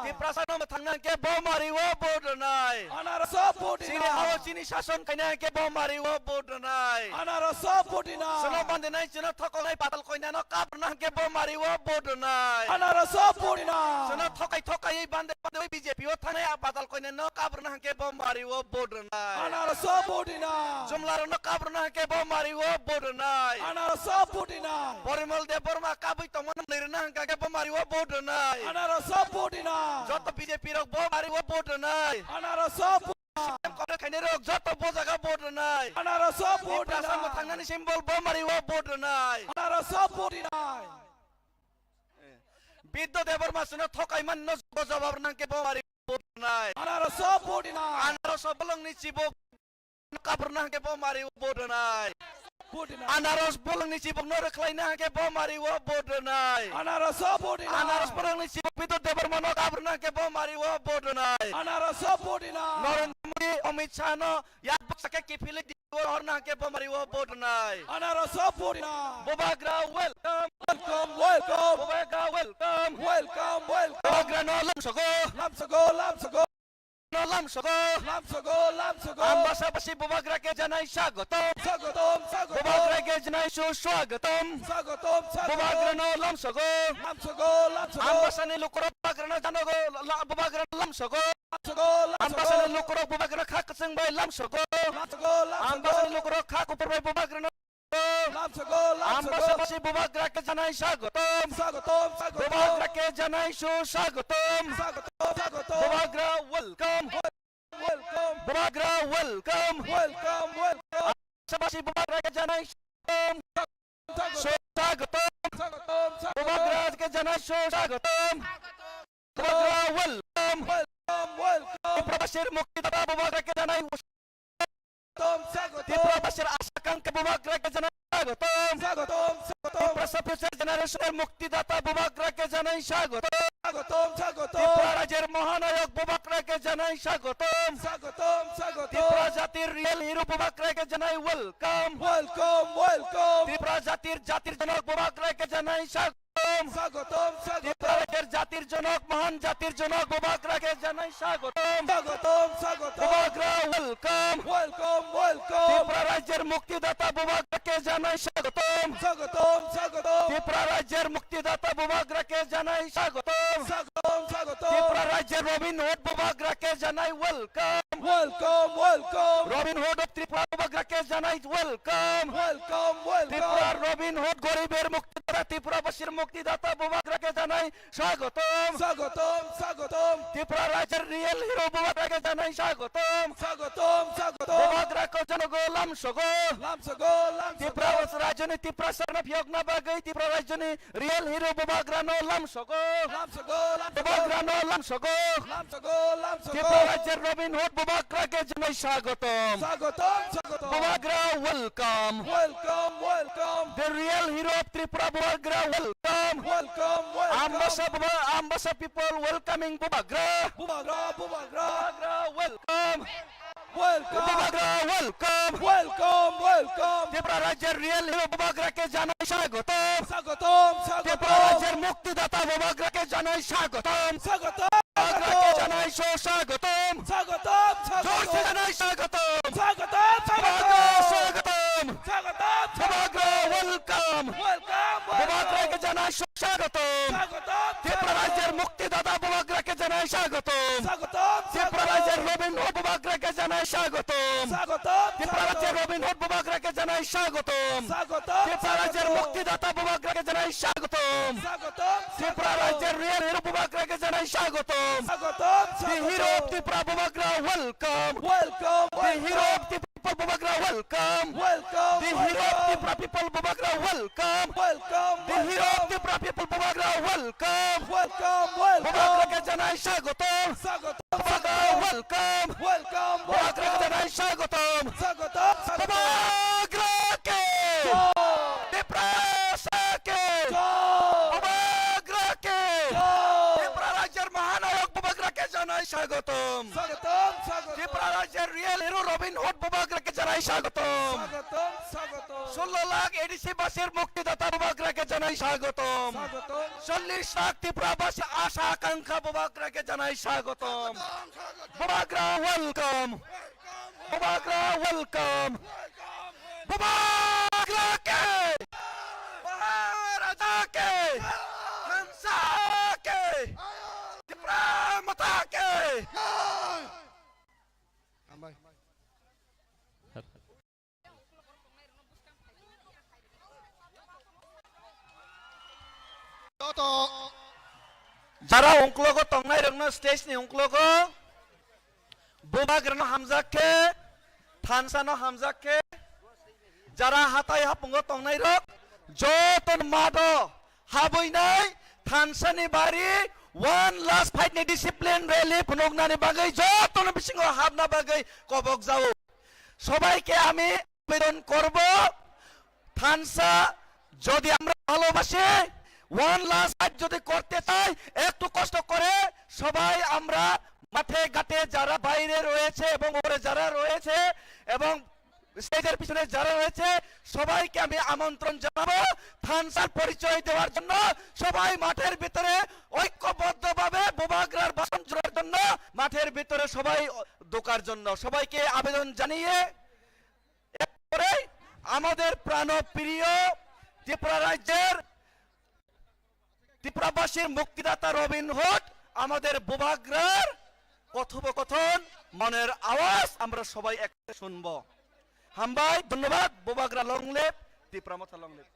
তিপ্রাসানো থাংনা কে বোমারিও বোর্ড নাই চিনি হাও চিনি শাসন খাইনা কে বোমারিও বোর্ড নাই সোনা বান্ধে নাই চিনো থকল নাই পাতাল কইনা ন কাপ না কে বোমারিও বোর্ড নাই সোনা থকাই থকাই বান্ধে বান্ধে ওই বিজেপি ও থানে পাতাল কইনা ন কাপ না কে বোমারিও বোর্ড নাই জুমলার ন কাপ না কে বোমারি ও বোর্ড নাই পরিমল দে বর্মা কাবুই তো মন নিরনা কে বোমারি ও বোর্ড নাই যত বিজেপি রক বোমারি ও বোর্ড নাই কবে খাইনে রক যত বোজাগা বোর্ড নাই আসাম থাংনানি সিম্বল বোমারি ও বোর্ড নাই বিদ্য দেবর মাসুনা থকাই মান ন জবাব না কে বোমারি বোর্ড নাই আনারস বলংনি চিবক কাপড় না কে বোমারি ও বোর্ড নাই আনারস বলংনি চিবক নর খাইনা কে বোমারি ও বোর্ড নাই আনারস বলংনি চিবক বিদ্য দেবর মন কাপড় না কে বোমারি ও বোর্ড নাই নরেন্দ্র মোদি অমিত শাহ ন ইয়াত বক্সকে কিফিলে দিও হর না কে বোমারি ও বোর্ড নাই বুবাগ্রা ওয়েলকাম বুবাগ্রা ওয়েলকাম বুবাগ্রা ন লামসগো আমবাসাবাসী বুবাগ্রা কে জানাই স্বাগতম বুবাগ্রা কে জানাই সুস্বাগতম বুবাগ্রা ন লামসগো আমবাসানি লোকরা বুবাগ্রা ন জানগো বুবাগ্রা লামসগো Ambasane lukurok bubagra khak sing bay lam soko. Ambasane lukurok khak upar bay bubagra no. Ambasane bubagra ke janai sagotom. Bubagra ke janai sagotom. Bubagra welcome. Bubagra welcome. Ambasane bubagra ke janai sagotom. Bubagra ke janai sagotom. Bubagra welcome. Prabashir Muktidata Bubagra ke janai Prabashir Asakang ke Bubagra ke janai sagotom. Prasapusir Generation Muktidata Bubagra ke janai sagotom. Prarajer Mahanayok Bubagra ke janai sagotom. Prajatir Real Hero Bubagra ke janai welcome. Prajatir Jatir Janok Bubagra ke janai sagotom. Prajatir Jatir Janok Mahan Jatir Janok Bubagra ke janai sagotom. Bubagra welcome. Prarajer Muktidata Bubagra ke janai sagotom. Prarajer Muktidata Bubagra ke janai sagotom. Prarajer Robin Hood Bubagra ke janai welcome. Robin Hood of Tripura Bubagra ke janai welcome. Tripura Robin Hood Goriber Muktidata Tripura Bashir Muktidata Bubagra ke janai sagotom. Tripura Rajer Real Hero Bubagra ke janai sagotom. Bubagra ko janogo lam sogo. Tripura Rajani Tripura Sarna Pyogna Bagai Tripura Rajani Real Hero Bubagra no lam sogo. Bubagra no lam sogo. Tripura Rajer Robin Hood Bubagra ke janai sagotom. Bubagra welcome. The Real Hero of Tripura Bubagra welcome. Ambassa people welcoming Bubagra. Bubagra welcome. Bubagra welcome. Tripura Rajer Real Hero Bubagra ke janai sagotom. Tripura Rajer Muktidata Bubagra ke janai sagotom. Bubagra ke janai sagotom. Jor se janai sagotom. Bubagra sagotom. Bubagra welcome. Bubagra ke janai sagotom. Tripura Rajer Muktidata Bubagra ke janai sagotom. Tripura Rajer Robin Hood Bubagra ke janai sagotom. Tripura Rajer Robin Hood Bubagra ke janai sagotom. Tripura Rajer Muktidata Bubagra ke janai sagotom. Tripura Rajer Real Hero Bubagra ke janai sagotom. The hero of Tripura Bubagra welcome. The hero of the people Bubagra welcome. The hero of Tripura people Bubagra welcome. The hero of Tripura people Bubagra welcome. Bubagra ke janai sagotom. Bubagra welcome. Bubagra ke janai sagotom. Bubagra ke Tripura ke Bubagra ke Tripura Rajer Mahanayok Bubagra ke janai sagotom. Tripura Rajer Real Hero Robin Hood Bubagra ke janai sagotom. 16 lakh ADC বাসের মুক্তিদাতা বুবাগ্রা কে জানাই স্বাগতম। 40 লাখ ত্রিপুরাবাসী আশা আকাঙ্ক্ষা বুবাগ্রাকে জানাই স্বাগতম। Bubagra welcome. বুবাগ্রা welcome. বুবাগ্রাকে মহারাজাকে হংসাকে Tripura মাতাকে যারা উংক্লগো টংনাই রংনো stage নি উংক্লগো বুবাগ্রানো হামজাকে থানসানো হামজাকে যারা হাতাই হাপুঙ্গো টংনাই রক যতন মাদো হাবইনাই থানসানি বাড়ি ওয়ান লাস্ট ফাইট নি ডিসিপ্লিন রেলি ফুনগনানি বাগৈ যতন বিসিঙ্গ হাবনা বাগৈ কবক যাও সবাইকে আমি আবেদন করব থানসা যদি আমরা ভালোবাসি ওয়ান লাস্ট ফাইট যদি করতে চাই একটু কষ্ট করে সবাই আমরা মাঠে ঘাটে যারা বাইরে রয়েছে এবং ওপরে যারা রয়েছে এবং স্টেজের পিছনে যারা রয়েছে সবাইকে আমি আমন্ত্রণ জানাবো থানসার পরিচয় দেওয়ার জন্য সবাই মাঠের ভিতরে ঐক্যবদ্ধভাবে বুবাগ্রার ভাষণ জোড়ার জন্য মাঠের ভিতরে সবাই ঢোকার জন্য সবাইকে আবেদন জানিয়ে এরপরে আমাদের প্রাণপ্রিয় ত্রিপুরা রাজ্যের ত্রিপুরাবাসীর মুক্তিদাতা রবিন হুড আমাদের বুবাগ্রার কথোপকথন মনের আওয়াজ আমরা সবাই একসাথে শুনবো হামবাই ধন্যবাদ বোবাগ্রা লংলেপ টিপ্রামথা লংলেপ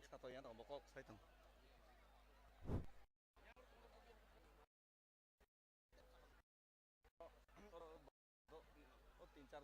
satu yang tak bokok saya tang oh 3-4 jam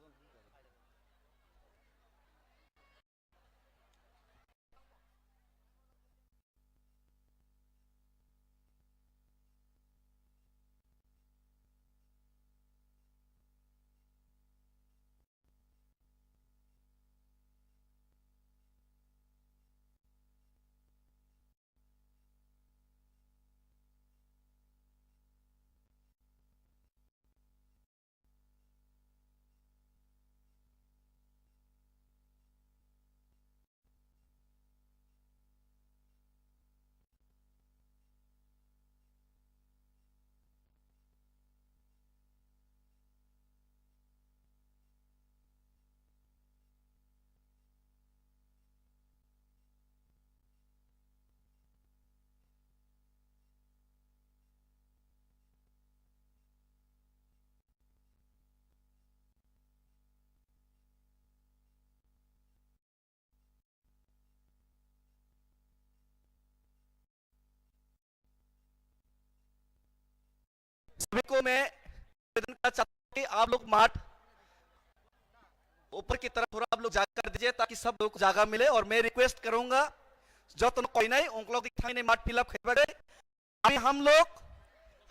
सभी को मैं निवेदन करना चाहता हूं कि आप लोग माठ ऊपर की तरफ थोड़ा आप लोग जाकर कर दीजिए ताकि सब लोग को जगह मिले। और मैं रिक्वेस्ट करूंगा जो तो कोई नहीं उन लोग दिखाई नहीं माठ फिलअप खेल बड़े अभी हम लोग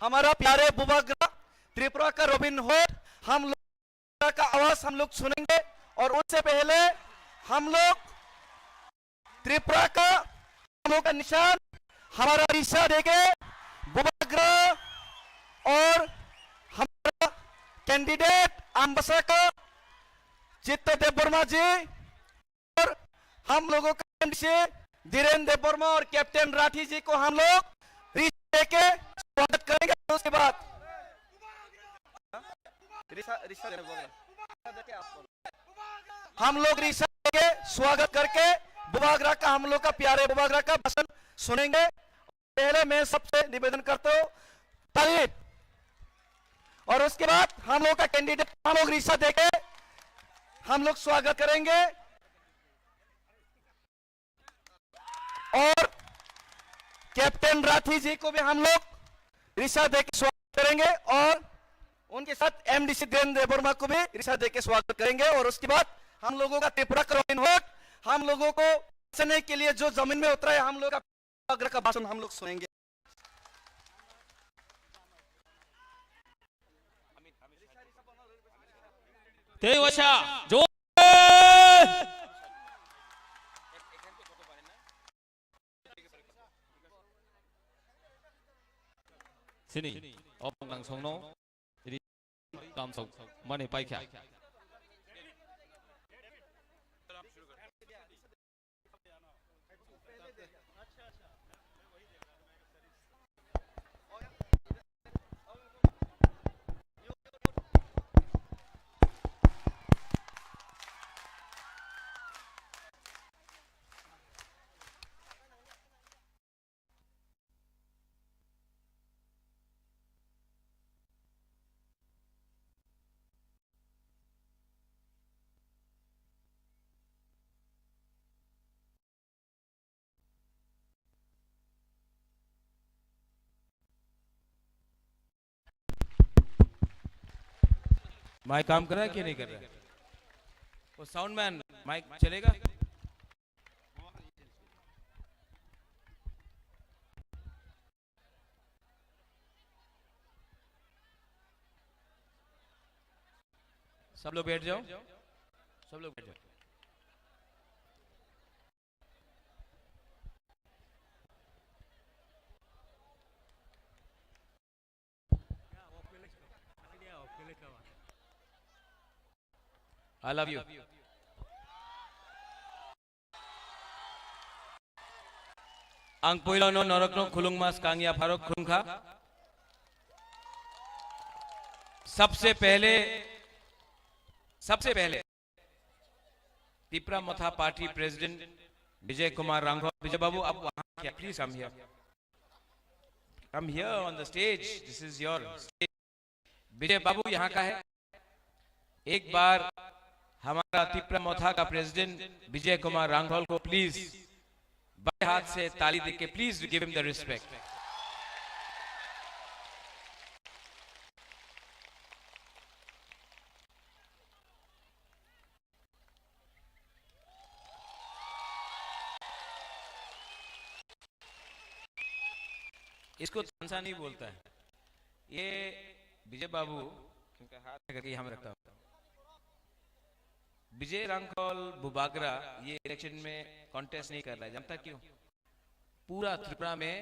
हमारा प्यारे बुबाग्रा त्रिपुरा का रॉबिन हुड हम लोग का आवाज हम लोग सुनेंगे। और उससे पहले हम लोग त्रिपुरा का हम लोग का निशान हमारा रिश्ता देंगे बुबाग्रा और हमारा कैंडिडेट अम्बसा का चित्त देववर्मा जी और हम लोगों का धीरेन्द्र देववर्मा और कैप्टन राठी जी को हम लोग रिश्ता देके स्वागत करेंगे। उसके बाद हम लोग रिश्ता देके स्वागत करके बुबाग्रा का हम लोग का प्यारे बुबाग्रा का भाषण सुनेंगे। पहले मैं सबसे निवेदन करता हूं ताली और उसके बाद हम लोग का कैंडिडेट हम लोग रिश्ता देके हम लोग स्वागत करेंगे। और कैप्टन राठी जी को भी हम लोग रिश्ता देके स्वागत करेंगे और उनके साथ एमडीसी धीरेन्द्र देववर्मा को भी रिश्ता देके स्वागत करेंगे। और उसके बाद हम लोगों का त्रिपुरा का रॉबिन हुड हम लोगों को बचाने के लिए जो जमीन में उतरा है हम लोग का भाषण हम लोग सुनेंगे। तेवशा जो sini opong langsung no jadi langsung mana paikya mic काम कर रहा है कि नहीं कर रहा है? वो साउंड मैन माइक चलेगा? सब लोग बैठ जाओ, सब लोग बैठ जाओ। I love you. Ang puilaw no norokno khulung mas कांगिया Farooq खुरुंखा। सबसे पहले त्रिपुरा मथा पार्टी प्रेसिडेंट विजय कुमार रांघवा। विजय बाबू आप वहां क्या please come here on the stage. This is your stage. विजय बाबू यहाँ का है। एक बार हमारा त्रिपुरा मोथा का प्रेसिडेंट विजय कुमार रांघोल को प्लीज बाएं हाथ से ताली देके please give him the respect. इसको तानसा नहीं बोलता है, ये विजय बाबू इनका हाथ करके हम रखता हूं। विजय रांघोल बुबाग्रा ये इलेक्शन में कॉन्टेस्ट नहीं कर रहा है, जानता क्यों? पूरा त्रिपुरा में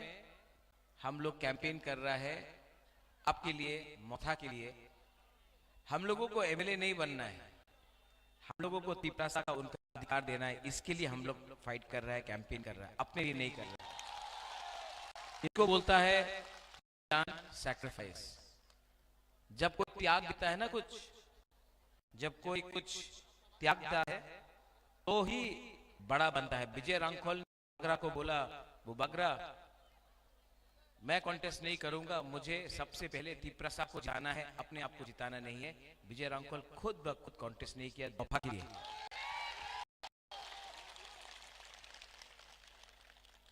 हम लोग कैंपेन कर रहा है आपके लिए, मोथा के लिए। हम लोगों को एमएलए नहीं बनना है, हम लोगों को त्रिपुरा का उनका अधिकार देना है। इसके लिए हम लोग फाइट कर रहा है, कैंपेन कर रहा है, अपने लिए नहीं कर रहा है। इसको बोलता है सैक्रिफाइस। जब कोई त्याग देता है ना, जब कोई कुछ त्याग देता है तो ही बड़ा बनता है। विजय रांघोल बुबाग्रा को बोला, बुबाग्रा मैं कॉन्टेस्ट नहीं करूंगा, मुझे सबसे पहले त्रिपुरा को जाना है, अपने आप को जिताना नहीं है। विजय रांघोल खुद ब खुद कॉन्टेस्ट नहीं किया दफा के लिए।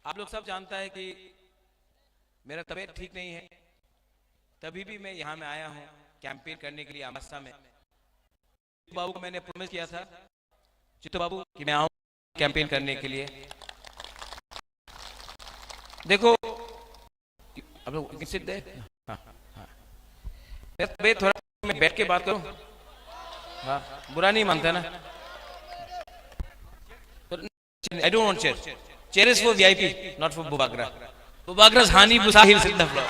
आप लोग सब जानता है कि मेरा तबीयत ठीक नहीं है, तभी भी मैं यहाँ में आया हूँ कैंपेन करने के लिए अमस्ता में। बाबू को मैंने प्रॉमिस किया था, चित्तो बाबू, कि मैं आऊँ कैंपेन करने के लिए। देखो अब लोग किसी दे, हाँ हाँ, मैं थोड़ा मैं बैठ के बात करूँ, हाँ बुरा नहीं मानता ना। I don't want chair. Chair is for VIP, not for Bubagra. Bubagra's Hani Busahil sit the floor.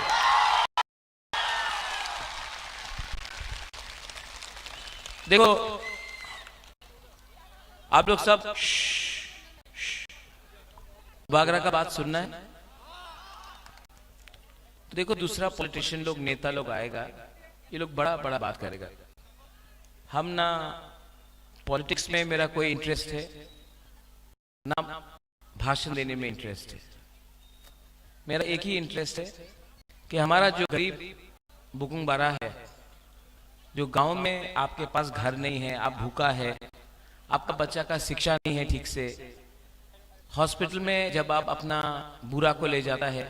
देखो आप लोग सब बुबागरा का बात सुनना है। तो देखो दूसरा पॉलिटिशियन लोग, नेता लोग आएगा, ये लोग बड़ा बड़ा बात करेगा। हम ना पॉलिटिक्स में मेरा कोई इंटरेस्ट है ना भाषण देने में इंटरेस्ट है। मेरा एक ही इंटरेस्ट है कि हमारा जो गरीब बुकुंग बारा है, जो गांव में आपके पास घर नहीं है, आप भूखा है, आपका बच्चा का शिक्षा नहीं है ठीक से, हॉस्पिटल में जब आप अपना बुरा को ले जाता है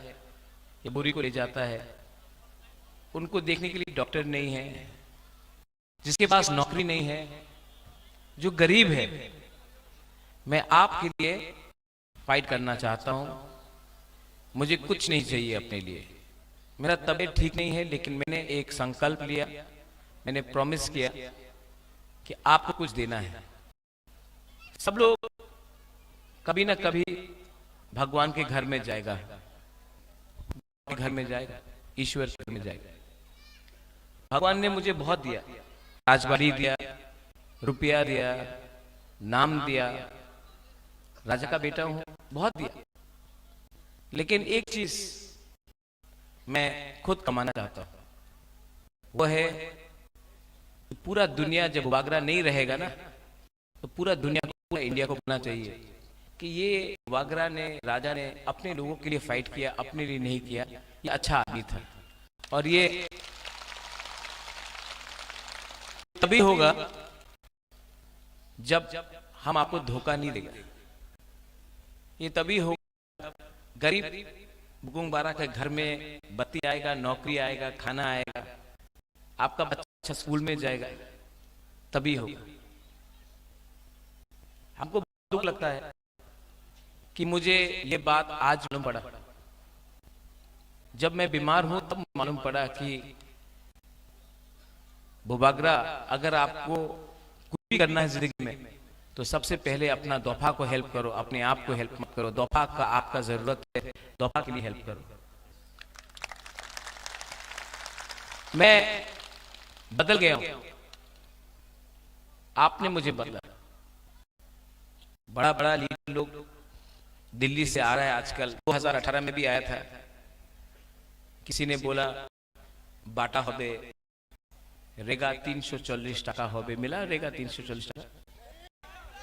या बुरी को ले जाता है, उनको देखने के लिए डॉक्टर नहीं है, जिसके पास नौकरी नहीं है, जो गरीब है, मैं आपके लिए फाइट करना चाहता हूं। मुझे कुछ नहीं चाहिए अपने लिए, मेरा तबीयत ठीक नहीं है, लेकिन मैंने एक संकल्प लिया, मैंने प्रॉमिस किया कि आपको कुछ देना है। सब लोग कभी ना कभी भगवान के घर में जाएगा, घर में जाएगा, ईश्वर के घर में जाएगा। भगवान ने मुझे बहुत दिया, राजबाड़ी दिया, रुपया दिया, नाम दिया, राजा का बेटा हूं, बहुत दिया। लेकिन एक चीज मैं खुद कमाना चाहता हूं, वो है पूरा दुनिया जब बुबागरा नहीं रहेगा ना, तो पूरा दुनिया को, पूरा इंडिया को पता चाहिए कि ये बुबागरा ने, राजा ने अपने लोगों के लिए फाइट किया, अपने लिए नहीं किया, ये अच्छा आदमी था। और ये तभी होगा जब हम आपको धोखा नहीं देगा। ये तभी होगा गरीब बुकुंग बारा के घर में बत्ती आएगा, नौकरी आएगा, खाना आएगा, आपका बच्चा स्कूल में जाएगा, तभी होगा। हमको दुख लगता है कि मुझे ये बात आज मालूम पड़ा। जब मैं बीमार हूं तब मालूम पड़ा कि बुबागरा, अगर आपको कुछ भी करना है जिंदगी में, तो सबसे पहले अपना दोफा को हेल्प करो, अपने आप को हेल्प मत करो। दोफा का आपका जरूरत है, दोफा के लिए हेल्प करो। मैं बदल गया हूं, आपने मुझे बदला। बड़ा बड़ा लीडर लोग दिल्ली से आ रहा है आजकल, 2018 में भी आया था। किसी ने बोला बाटा होबे, रेगा 340 टाका होबे, मिला रेगा 340 टाका?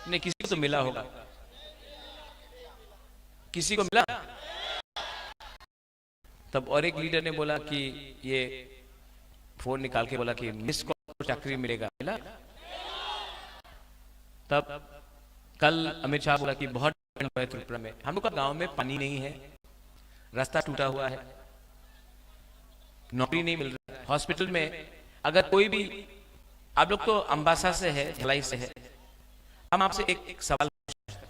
नहीं, किसी को तो मिला होगा, किसी को मिला। तब और एक लीडर ने बोला कि ये फोन निकाल के बोला कि मिस कॉल चाकरी मिलेगा, मिला। तब कल अमित शाह बोला कि बहुत त्रिपुरा में, हम लोग का गांव में पानी नहीं है, रास्ता टूटा हुआ है, नौकरी नहीं मिल रहा है, हॉस्पिटल में अगर कोई भी, आप लोग तो अंबासा से है, झलाई से है, हम आपसे एक सवाल पूछते हैं।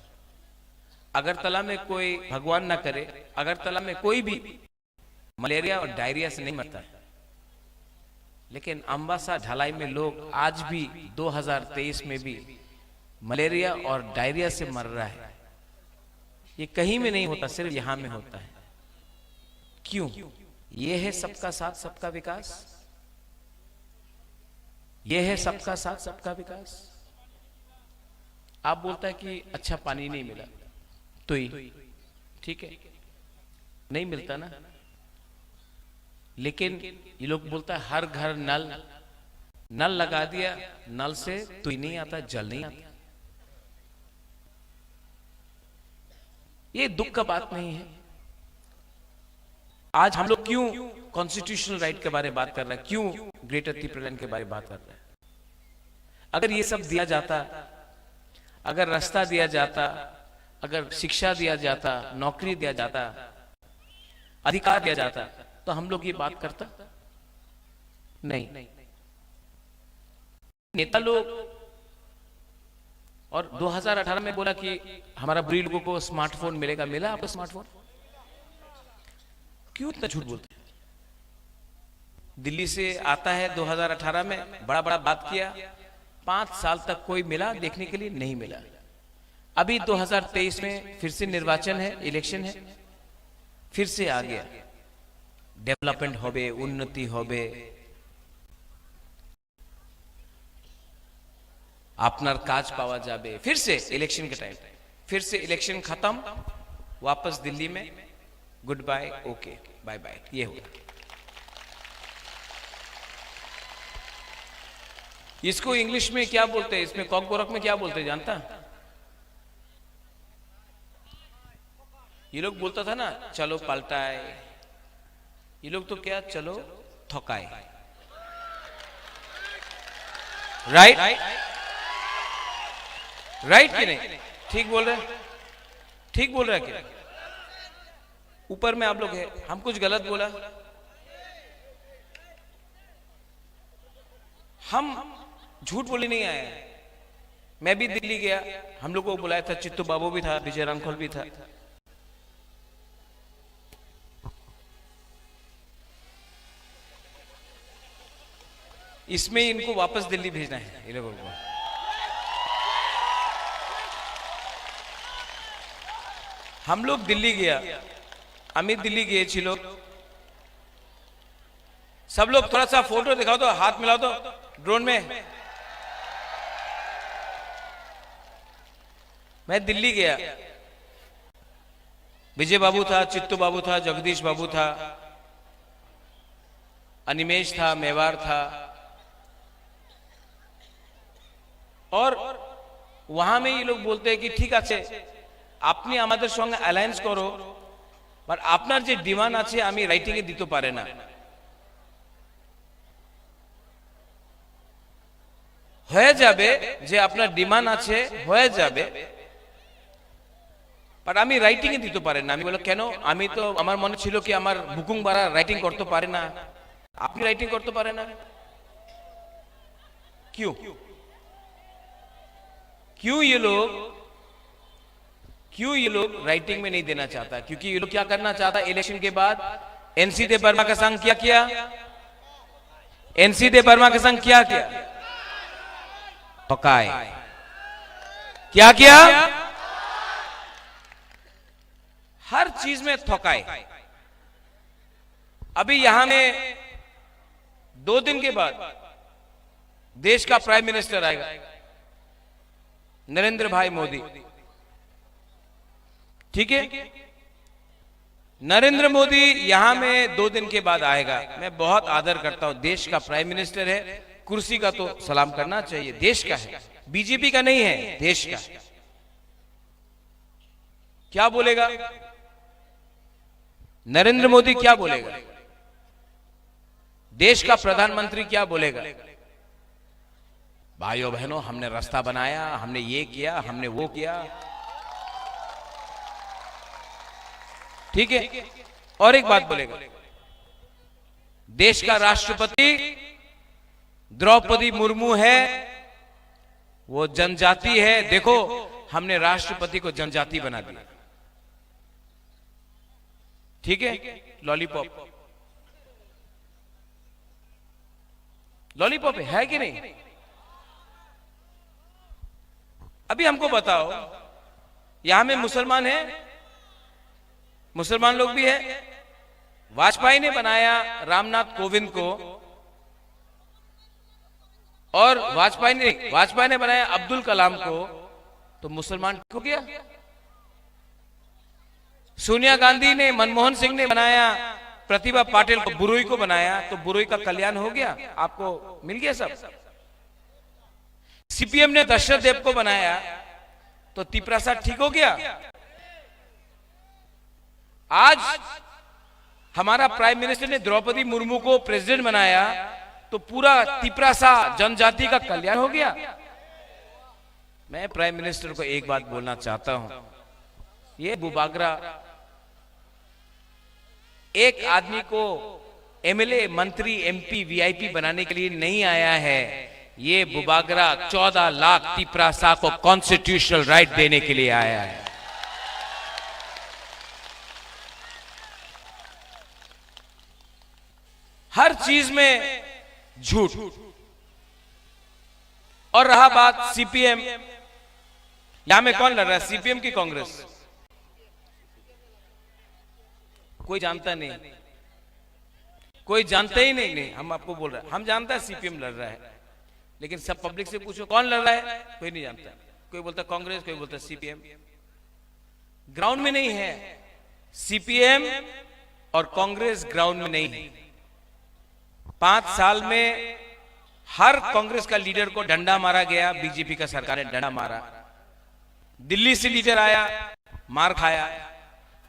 अगरतला में कोई, भगवान ना करे, अगरतला में कोई भी मलेरिया और डायरिया से नहीं मरता है, लेकिन अंबासा ढलाई में लोग आज भी 2023 में भी मलेरिया और डायरिया से मर रहा है। ये कहीं में नहीं होता, सिर्फ यहां में होता है। क्यों? ये है सबका साथ सबका विकास, ये है सबका साथ सबका विकास। आप बोलता है कि अच्छा पानी नहीं मिला, तो ही ठीक है, नहीं मिलता ना। लेकिन ये लोग बोलता है हर घर नल, नल लगा दिया, नल से तो ही नहीं आता, जल नहीं आता। ये दुख का बात नहीं है। आज हम लोग क्यों कॉन्स्टिट्यूशनल राइट के बारे में बात कर रहे हैं, क्यों ग्रेटर त्रिपुरा के बारे में बात कर रहे हैं? अगर ये सब दिया जाता, अगर रास्ता दिया जाता, अगर शिक्षा दिया जाता, नौकरी दिया जाता, अधिकार दिया जाता, तो हम लोग ये बात करता। नहीं, नेता लोग और 2018 में बोला कि हमारा बुरी लोगों को स्मार्टफोन मिलेगा, मिला आपको स्मार्टफोन? क्यों इतना झूठ बोलते हैं? दिल्ली से आता है 2018 में, बड़ा बड़ा बात किया, 5 साल तक कोई मिला देखने के लिए नहीं मिला। अभी 2023 में फिर से निर्वाचन है, इलेक्शन है, फिर से आ गया, डेवलपमेंट होबे, उन्नति होबे, आपनार काज पावा जाबे, फिर से इलेक्शन के टाइम, फिर से इलेक्शन खत्म, वापस दिल्ली में goodbye, okay bye bye, ये हुआ। इसको इंग्लिश में क्या बोलते हैं, इसमें कॉकबोरक में क्या बोलते हैं जानता? ये लोग बोलता था ना चलो पलटाए, ये लोग तो क्या चलो थकाए, राइट? राइट कि नहीं? ठीक बोल रहे? ठीक बोल रहा है क्या? ऊपर में आप लोग है, हम कुछ गलत बोला? हम झूठ बोले नहीं आए। मैं भी दिल्ली गया, हम लोग को बुलाया था, चित्तू बाबू भी था, विजय रामखोल भी था। इसमें इनको वापस दिल्ली भेजना है, ये लोगों को। हम लोग दिल्ली गया, अमित दिल्ली गए छी लोग, सब लोग थोड़ा सा फोटो दिखाओ तो, हाथ मिलाओ तो ड्रोन में। मैं दिल्ली गया, विजय बाबू था, चित्तू बाबू था, जगदीश बाबू था, अनिमेश था, मेवार था, और वहां में ये लोग बोलते हैं कि ठीक আছে আপনি আমাদের সঙ্গে অ্যালায়েন্স করো, বাট আপনার যে ডিমান্ড আছে আমি রাইটিং এ দিতে পারে না। হয়ে যাবে যে আপনার ডিমান্ড আছে, হয়ে যাবে, বাট আমি রাইটিং এ দিতে পারে না। আমি বললাম কেন? আমি তো, আমার মনে ছিল কি আমার বুকুং বাড়া রাইটিং করতে পারে না, আপনি রাইটিং করতে পারে না, क्यों? क्यों ये लोग राइटिंग में नहीं देना चाहता? क्योंकि ये लोग क्या करना चाहता? इलेक्शन के बाद एनसी दे वर्मा का संग क्या किया? एनसी दे वर्मा का संग क्या किया? पकाए। क्या किया? हर चीज में थकाए। अभी यहां में 2 दिन के बाद देश का प्राइम मिनिस्टर आएगा, नरेंद्र भाई मोदी, ठीक है? नरेंद्र मोदी यहां में 2 दिन के बाद आएगा। मैं बहुत आदर करता हूं, देश का प्राइम मिनिस्टर है, कुर्सी का तो सलाम करना चाहिए, देश का है, बीजेपी का नहीं है, देश का। क्या बोलेगा नरेंद्र मोदी? क्या बोलेगा? देश का प्रधानमंत्री क्या बोलेगा? भाइयों बहनों, हमने रास्ता बनाया, हमने ये किया, हमने वो किया, ठीक है? और एक बात बोलेगा, देश का राष्ट्रपति द्रौपदी मुर्मू है, वो जनजाति है, देखो हमने राष्ट्रपति को जनजाति बना दिया, ठीक है? लॉलीपॉप, लॉलीपॉप है कि नहीं? अभी हमको बताओ, यहां में मुसलमान है, मुसलमान लोग भी है। वाजपेयी ने बनाया रामनाथ कोविंद को, और वाजपेयी ने बनाया अब्दुल कलाम को, तो मुसलमान क्यों किया? सोनिया गांधी ने, मनमोहन सिंह ने बनाया, प्रतिभा पाटिल को, बुरुई को बनाया, तो बुरुई का कल्याण हो गया, आपको मिल गया सब। सीपीएम ने दशरथ देव को बनाया, तो तिपरासा ठीक हो गया। आज हमारा प्राइम मिनिस्टर ने द्रौपदी मुर्मू को प्रेसिडेंट बनाया, तो पूरा तिपरासा जनजाति का कल्याण हो गया। मैं प्राइम मिनिस्टर को एक बात बोलना चाहता हूं, ये बुबागरा एक आदमी को एमएलए, मंत्री, एमपी, वीआईपी बनाने के लिए नहीं आया है। ये बुबागरा 14 लाख तिपरासा को कॉन्स्टिट्यूशनल राइट देने के लिए आया है। हर चीज में झूठ। और रहा बात सीपीएम, यहां में कौन लड़ रहा है, सीपीएम की कांग्रेस? कोई जानता नहीं, कोई जानता ही नहीं। हम आपको बोल रहे हैं, हम जानते हैं सीपीएम लड़ रहा है, लेकिन सब पब्लिक से पूछो कौन लड़ रहा है, कोई नहीं जानता। कोई बोलता कांग्रेस, कोई बोलता सीपीएम। ग्राउंड में नहीं है सीपीएम और कांग्रेस, ग्राउंड में नहीं है। 5 साल में हर कांग्रेस का लीडर को डंडा मारा गया, बीजेपी का सरकार ने डंडा मारा। दिल्ली से लीडर आया, मार खाया।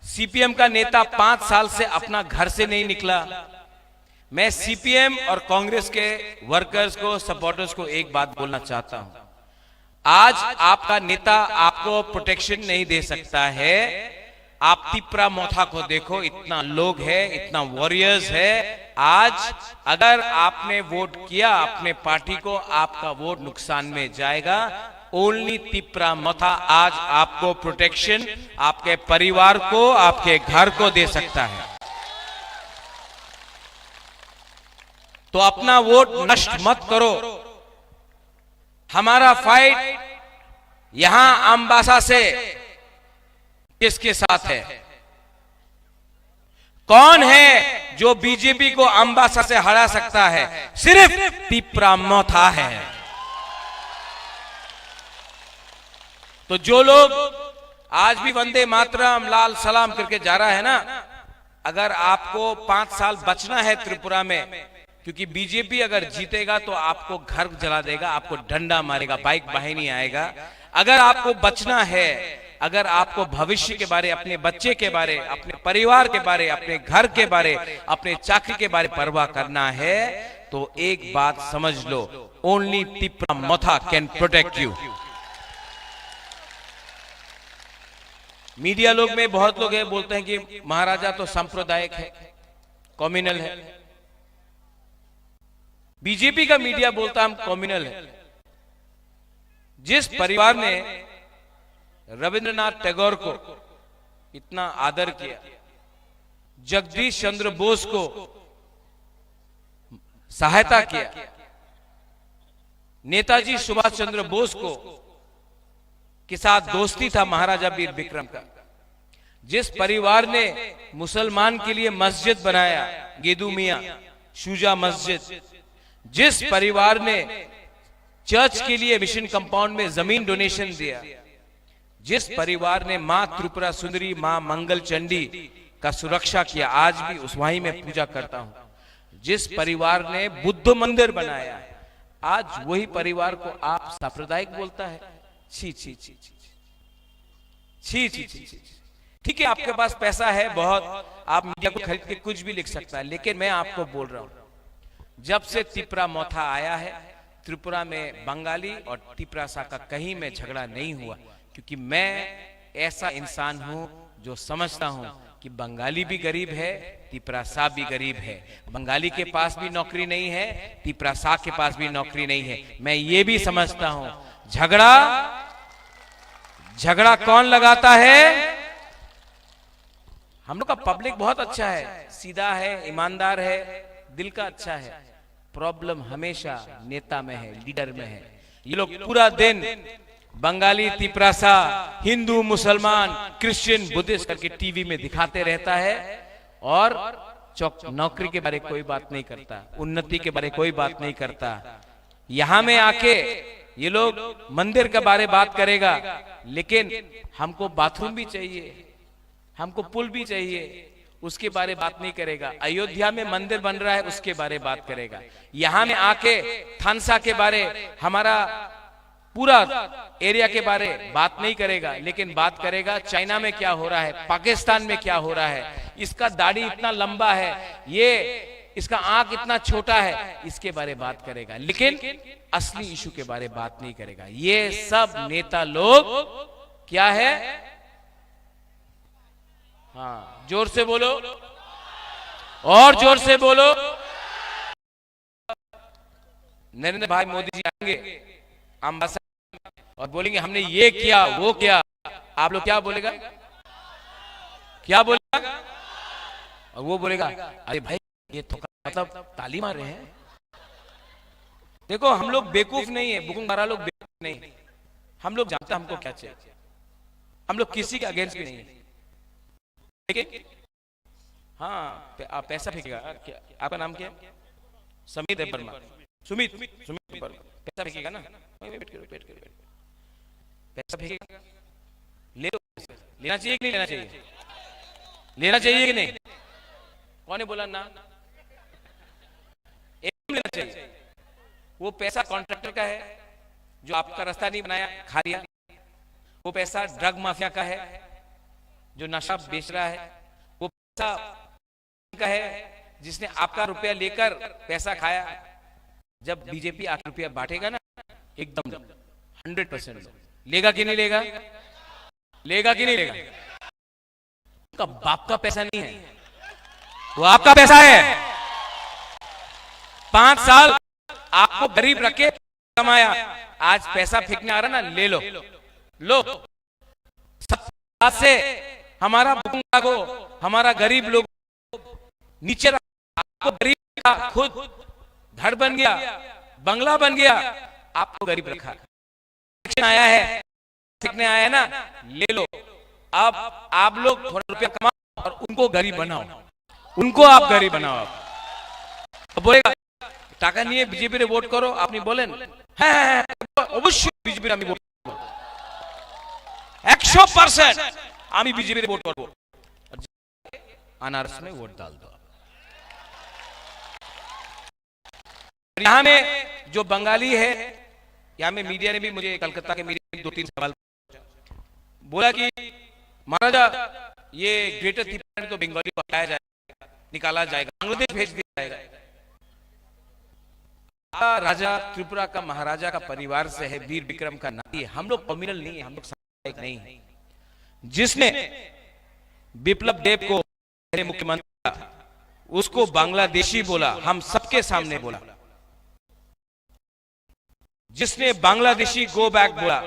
सीपीएम का नेता 5 साल से अपना घर से नहीं निकला। मैं सीपीएम और कांग्रेस के वर्कर्स को, सपोर्टर्स को एक बात बोलना चाहता हूं। आज आपका नेता आपको प्रोटेक्शन नहीं दे सकता है। आप तिपरा मोथा को देखो, इतना लोग है, इतना वॉरियर्स है। आज अगर आपने वोट किया अपने पार्टी को, आपका वोट नुकसान में जाएगा। ओनली तिपरा मोथा आज आपको प्रोटेक्शन, आपके परिवार को, आपके घर को दे सकता है। तो अपना वोट नष्ट मत करो। हमारा फाइट यहां अम्बासा से किसके साथ है? कौन है जो बीजेपी को अम्बासा से हरा सकता है? सिर्फ तिपरा मोथा है। तो जो लोग आज भी वंदे मातरम, लाल सलाम करके जा रहा है ना, अगर आपको 5 साल बचना है त्रिपुरा में, क्योंकि बीजेपी अगर जीतेगा तो आपको घर जला देगा, आपको डंडा मारेगा, बाइक बाहिनी आएगा। अगर आपको बचना है, अगर आपको भविष्य के बारे, अपने बच्चे के बारे, अपने परिवार के बारे, अपने घर के बारे, अपने चाकरी के बारे परवाह करना है, तो एक बात समझ लो, only Tipra Motha can protect you. Media लोग में बहुत लोग है बोलते हैं कि महाराजा तो सांप्रदायिक है, कम्युनल है। बीजेपी का मीडिया बोलता हम कम्युनल है। जिस परिवार ने रविंद्रनाथ टैगोर को इतना आदर किया, जगदीश चंद्र बोस को सहायता किया, नेताजी सुभाष चंद्र बोस को के साथ दोस्ती था महाराजा वीर विक्रम का, जिस परिवार ने मुसलमान के लिए मस्जिद बनाया, गेदू मियां शुजा मस्जिद, जिस परिवार ने चर्च के लिए मिशन कंपाउंड में जमीन डोनेशन दिया, जिस परिवार ने मां त्रिपुरा सुंदरी, मां मंगल चंडी का सुरक्षा किया, आज भी उस वहीं में पूजा करता हूं, जिस परिवार ने बुद्ध मंदिर बनाया, आज वही परिवार को आप सांप्रदायिक बोलता है। छी छी छी छी छी छी छी छी। ठीक है, आपके पास पैसा है बहुत, आप मीडिया को खरीद के कुछ भी लिख सकता है, लेकिन मैं आपको बोल रहा हूं, जब से तिपरा मोथा आया है त्रिपुरा में बंगाली और तिपरासा का कहीं में झगड़ा नहीं हुआ, क्योंकि मैं ऐसा इंसान हूं जो समझता हूं कि बंगाली भी गरीब है, तिपरासा भी गरीब है। बंगाली के पास भी नौकरी नहीं है, तिपरासा के पास भी नौकरी नहीं है। मैं ये भी समझता हूं झगड़ा कौन लगाता है? हम लोग का पब्लिक बहुत अच्छा है, सीधा है, ईमानदार है, दिल का अच्छा है। प्रॉब्लम हमेशा नेता में है, लीडर में है। ये लोग पूरा दिन बंगाली, तिपरासा, हिंदू, मुसलमान, क्रिश्चियन, बुद्धिस्ट करके टीवी में दिखाते रहता है और नौकरी के बारे कोई बात नहीं करता, उन्नति के बारे कोई बात नहीं करता। यहां में आके ये लोग मंदिर के बारे बात करेगा, लेकिन हमको बाथरूम भी चाहिए, हमको पुल भी चाहिए, उसके बारे बात नहीं करेगा। अयोध्या में मंदिर बन रहा है, उसके बारे बात करेगा। यहां में आके थानसा के बारे, हमारा पूरा एरिया के बारे बात नहीं करेगा, लेकिन बात करेगा चाइना में क्या हो रहा है, पाकिस्तान में क्या हो रहा है, इसका दाढ़ी इतना लंबा है, ये इसका आंख इतना छोटा है, इसके बारे बात करेगा, लेकिन असली इशू के बारे बात नहीं करेगा। ये सब नेता लोग क्या है? हाँ, जोर से बोलो। और जोर से बोलो। नरेंद्र भाई मोदी जी आएंगे अम्बासडर और बोलेंगे हमने ये किया वो किया, आप लोग क्या बोलेगा? क्या बोलेगा? और वो बोलेगा अरे भाई ये तो मतलब ताली मार रहे हैं। देखो हम लोग बेवकूफ नहीं है, बुकुंगारा लोग बेवकूफ नहीं है। हम लोग जानते हैं हमको क्या चाहिए, हम लोग किसी के अगेंस्ट भी नहीं है। लेकिन हाँ पैसा फेंकेगा। आपका नाम क्या है? समित है वर्मा, सुमित वर्मा। पैसा फेंकेगा ना, वेट करो। पैसा फेंकेगा, ले लो। लेना चाहिए कि नहीं लेना चाहिए? लेना चाहिए कि नहीं? कौन ने बोला ना? एकदम लेना चाहिए। वो पैसा कॉन्ट्रैक्टर का है जो आपका रास्ता नहीं बनाया, खा लिया। वो पैसा ड्रग माफिया का है जो नशा बेच रहा है। वो पैसा का है जिसने आपका रुपया लेकर पैसा खाया। जब बीजेपी आपका रुपया बांटेगा ना, एकदम 100% लेगा कि नहीं लेगा? लेगा कि नहीं लेगा? उनका बाप का पैसा नहीं है, वो आपका पैसा है। 5 साल आपको गरीब रख के कमाया, आज पैसा फेंकने आ रहा ना, ले लो लो। सब से हमारा बुकुंगा को, हमारा गरीब लोग नीचे रखा। आपको गरीब का खुद घर बन गया, बंगला बन गया, आपको गरीब रखा। आया है, फेंकने आया है ना, ले लो। अब आप लोग थोड़ा रुपया कमाओ और उनको गरीब बनाओ, उनको आप गरीब बनाओ। आप बोलेगा টাকা নিয়ে বিজেপির ভোট করো, আপনি বলেন হ্যাঁ অবশ্যই বিজেপির আমি ভোট করব, 100% আমি বিজেপির ভোট করব। अनारस में वोट डाल दो। यहाँ में जो बंगाली है, यहाँ में मीडिया ने भी मुझे, कलकत्ता के मीडिया ने 2-3 सवाल बोला कि महाराजा ये ग्रेटर त्रिपुरा तो बंगाली को हटाया जाएगा, निकाला जाएगा, बांग्लादेश भेज दिया जाएगा। राजा त्रिपुरा का महाराजा का परिवार से है, वीर विक्रम का नाती है। हम लोग कम्युनल नहीं है, हम लोग सांप्रदायिक नहीं है। जिसने विप्लव देव को मुख्यमंत्री उसको बांग्लादेशी बोला, हम सबके सामने बोला। जिसने बांग्लादेशी गो बैक बोला,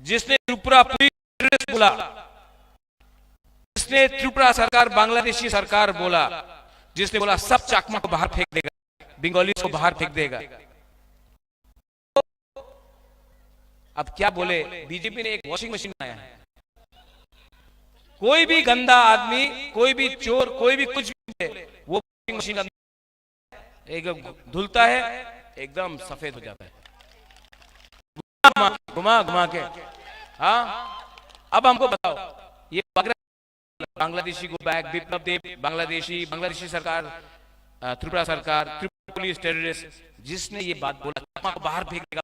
जिसने त्रिपुरा पुलिस बोला, जिसने त्रिपुरा सरकार बांग्लादेशी सरकार बोला, जिसने बोला सब चाकमा को बाहर फेंक देगा, बंगाली को बाहर फेंक देगा। अब क्या बोले? बीजेपी ने एक वॉशिंग मशीन बनाया है। कोई भी गंदा आदमी, कोई भी चोर, कोई भी कुछ भी है, वो वॉशिंग मशीन एकदम धुलता है, एकदम सफेद हो जाता है, घुमा घुमा के। हाँ, अब हमको बताओ, ये बांग्लादेशी को बैक, विप्लव देव बांग्लादेशी सरकार, त्रिपुरा सरकार, त्रिपुरा पुलिस टेररिस्ट, जिसने ये बात बोला को बाहर फेंक देगा,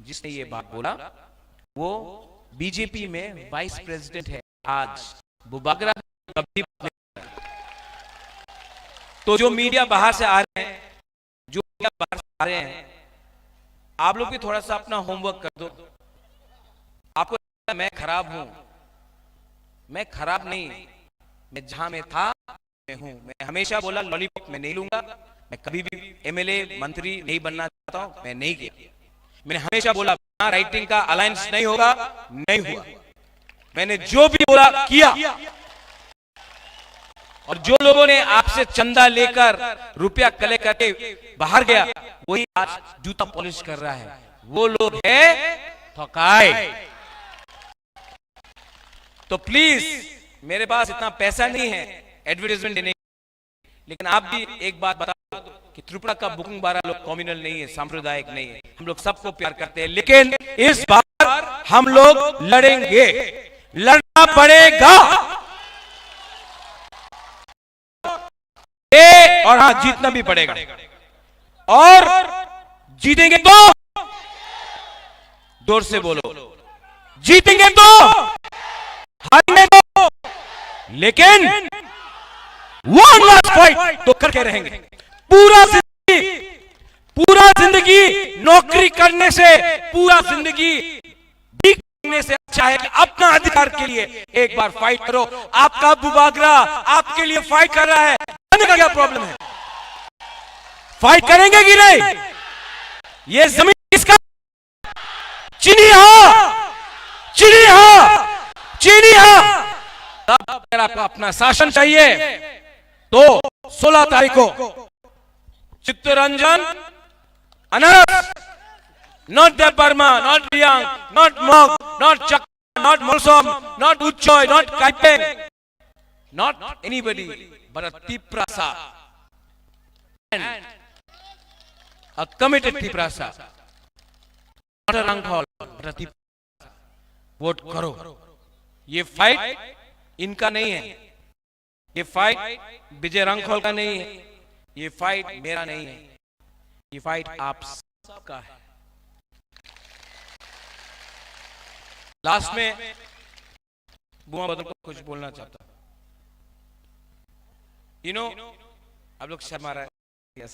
जिसने ये बात बोला वो बीजेपी में वाइस प्रेसिडेंट है आज। वो बागरा कभी तो जो मीडिया बाहर से आ रहे हैं, जो मीडिया बाहर से आ रहे हैं, आप लोग भी थोड़ा सा अपना होमवर्क कर दो। आपको मैं खराब हूं, मैं खराब नहीं, मैं जहां मैं था मैं हूं। मैं हमेशा बोला लॉलीपॉप मैं नहीं लूंगा, मैं कभी भी एमएलए मंत्री नहीं बनना चाहता हूं, मैं नहीं किया। मैंने हमेशा बोला राइटिंग का अलायंस नहीं होगा, नहीं हुआ। मैंने जो भी बोला किया। और जो लोगों ने आपसे चंदा लेकर रुपया कलेक्ट करके बाहर गया, वही आज जूता पॉलिश कर रहा है। वो लोग है ठकाए। तो प्लीज, मेरे पास इतना पैसा नहीं है एडवर्टाइजमेंट देने, लेकिन आप भी एक बात बताओ कि त्रिपुरा का बुकुंबारा लोग कम्युनल नहीं है, सांप्रदायिक नहीं है। हम लोग सबको प्यार करते हैं, लेकिन इस बार हम लोग लड़ेंगे, लड़ना पड़ेगा। और हाँ, जीतना भी पड़ेगा। और जीतेंगे तो जोर से बोलो, जीतेंगे तो, हारेंगे तो, लेकिन वन लास्ट फाइट तो करके रहेंगे। पूरा जिंदगी नौकरी करने से, पूरा जिंदगी भीख मांगने से अच्छा है कि अपना अधिकार के लिए एक बार फाइट करो। आपका बुबागरा आपके लिए फाइट कर रहा है। करने का क्या प्रॉब्लम है? फाइट करेंगे कि नहीं? ये जमीन किसका? चीनी अगर आपको अपना शासन चाहिए तो 16 तारीख को चित्तरंजन अनारस, not Debbarma, not Reang, not Mog, not Chakma, not Molsom, not Uchoi, not Kaipeng, not anybody but a Tiprasa and a committed Tiprasa, not a Rangkhol but a Tiprasa. Vote करो। ये फाइट इनका नहीं है, ये फाइट विजय रंगखोल का नहीं है, ये फाइट मेरा नहीं है, ये फाइट आप सबका है। लास्ट में बुआ बदल को कुछ बोलना चाहता हूं। आप लोग शर्मा रहे हैं,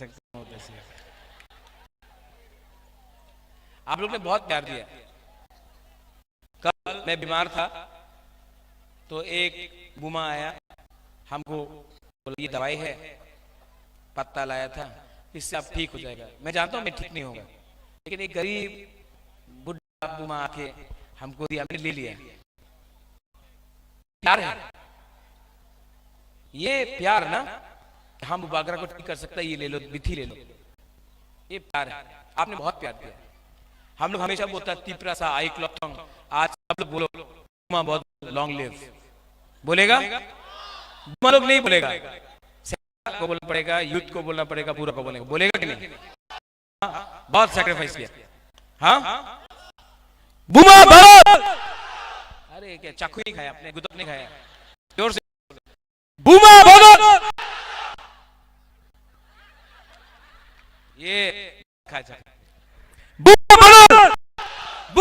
आप लोग ने बहुत प्यार दिया। कल मैं बीमार था तो एक बुमा आया, हमको बोला ये दवाई है, पत्ता लाया था, इससे आप ठीक हो जाएगा। मैं जानता हूं मैं ठीक नहीं होगा, लेकिन एक गरीब बुढ़ा बुमा आके हमको दिया, हमने ले लिया। प्यार है ये, प्यार ना, हम बागरा को ठीक कर सकता है, ये ले लो, बिथी ले लो, ये प्यार है। आपने बहुत प्यार दिया। हम लोग हमेशा बोलता तिपरा सा आई क्लॉथोंग, आज सब लोग बोलो बुमा बहुत लॉन्ग लिव, बोलेगा? बुमा लोग नहीं बोलेगा, को बोलना पड़ेगा, यूथ को बोलना पड़ेगा, पूरा को बोलेगा कि नहीं? बहुत सैक्रिफाइस किया। हाँ बुमा बहुत, अरे क्या चाकू नहीं खाया आपने, गुदक नहीं खाया, जोर से बुमा बहुत, ये खाया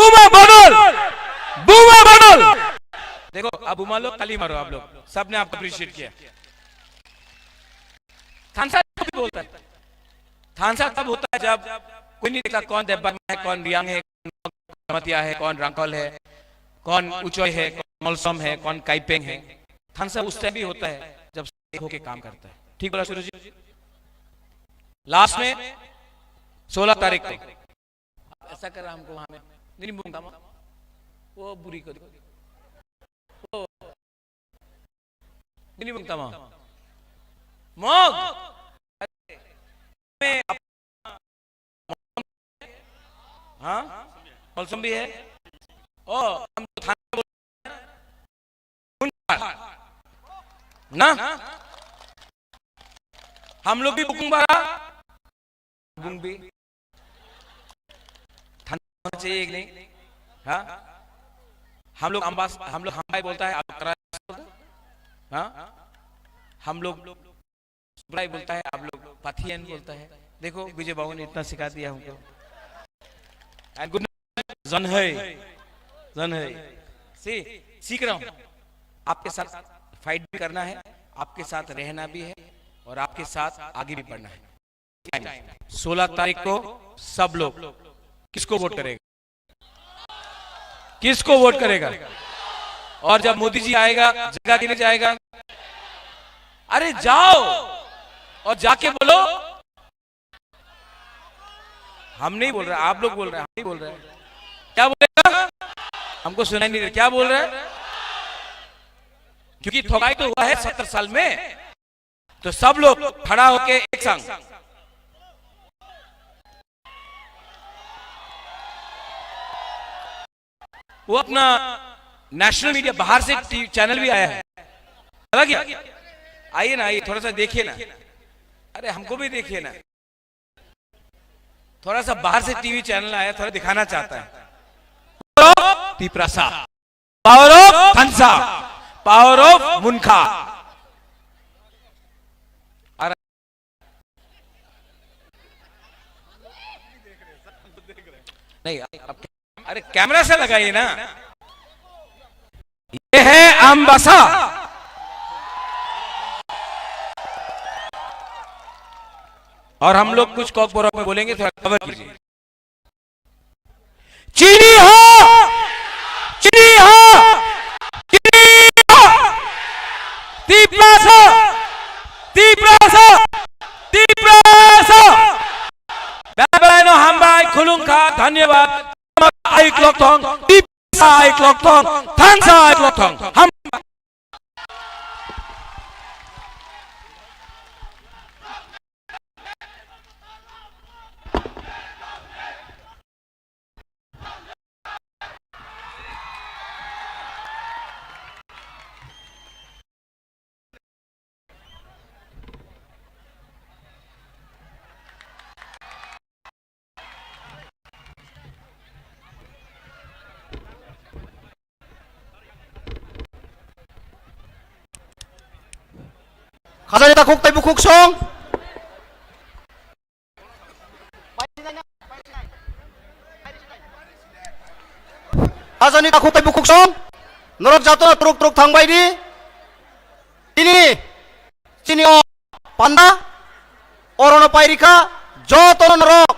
बुमा बदल। देखो अब बुमा लोग खाली मारो, आप लोग सबने आपको अप्रिशिएट किया। थानसा भी बोलता है, थानसा तब होता है जब कोई नहीं देखता कौन देवबर्मा है, कौन रियांग है, कौन मतिया है, कौन रंगखोल है, कौन उचोय है, कौन मोलसोम है, कौन काइपेंग है। थानसा उस टाइम भी होता है जब एक होके काम करता है। ठीक बोला सूरज जी? लास्ट में 16 तारीख को ऐसा कर रहा हमको, वहां में नहीं बोलूंगा, वो बुरी कर वो नहीं बोलता मौग में, हाँ मौसम भी है, ओ हम तो थाना ना, हम लोग भी बुकुंग बारा भी होना चाहिए कि नहीं? हाँ हम लोग हम्बाई बोलता है, आप हाँ हम लोग सुब्राई बोलता है, आप लोग पाथियन बोलता है। देखो विजय बाबू ने इतना सिखा दिया हमको। एंड गुड जन है सीख रहा हूं। आपके साथ फाइट भी करना है, आपके साथ रहना भी है, और आपके साथ आगे भी बढ़ना है। 16 तारीख को सब लोग किसको वोट करेगा? किसको वोट करेगा? और जब मोदी जी आएगा, जगह देने जाएगा, अरे जाओ और जाके बोलो, हम नहीं बोल रहे, आप लोग बोल रहे हैं, हम नहीं बोल रहे। क्या बोलेगा? हमको सुनाई नहीं दे क्या बोल रहे हैं, क्योंकि ठोकाई तो हुआ है 70 साल में। तो सब लोग खड़ा होके एक संग वो अपना नेशनल मीडिया, बाहर से चैनल भी आया है, चला गया, आइए ना, आइए थोड़ा सा देखिए ना, अरे हमको भी देखिए ना, थोड़ा सा बाहर से टीवी चैनल आया, थोड़ा दिखाना चाहता है। तिपरासा, पावर ऑफ थानसा, पावर ऑफ मुनखा। नहीं अरे कैमरा से लगाइए ना, ये है अम्बासा, और हम लोग कुछ कॉकबोरक में बोलेंगे, थोड़ा कवर कीजिए। चीनी हो, चीनी हो, चीनी हो, तीपरासा, तीपरासा। klok thong tip sai klok thong than sai klok thong ham Khazani ta khuk tai bu khuk song. Khazani ta khuk tai bu khuk song. Norok jato truk truk thangbai di. Sini o panda orono pairika joto norok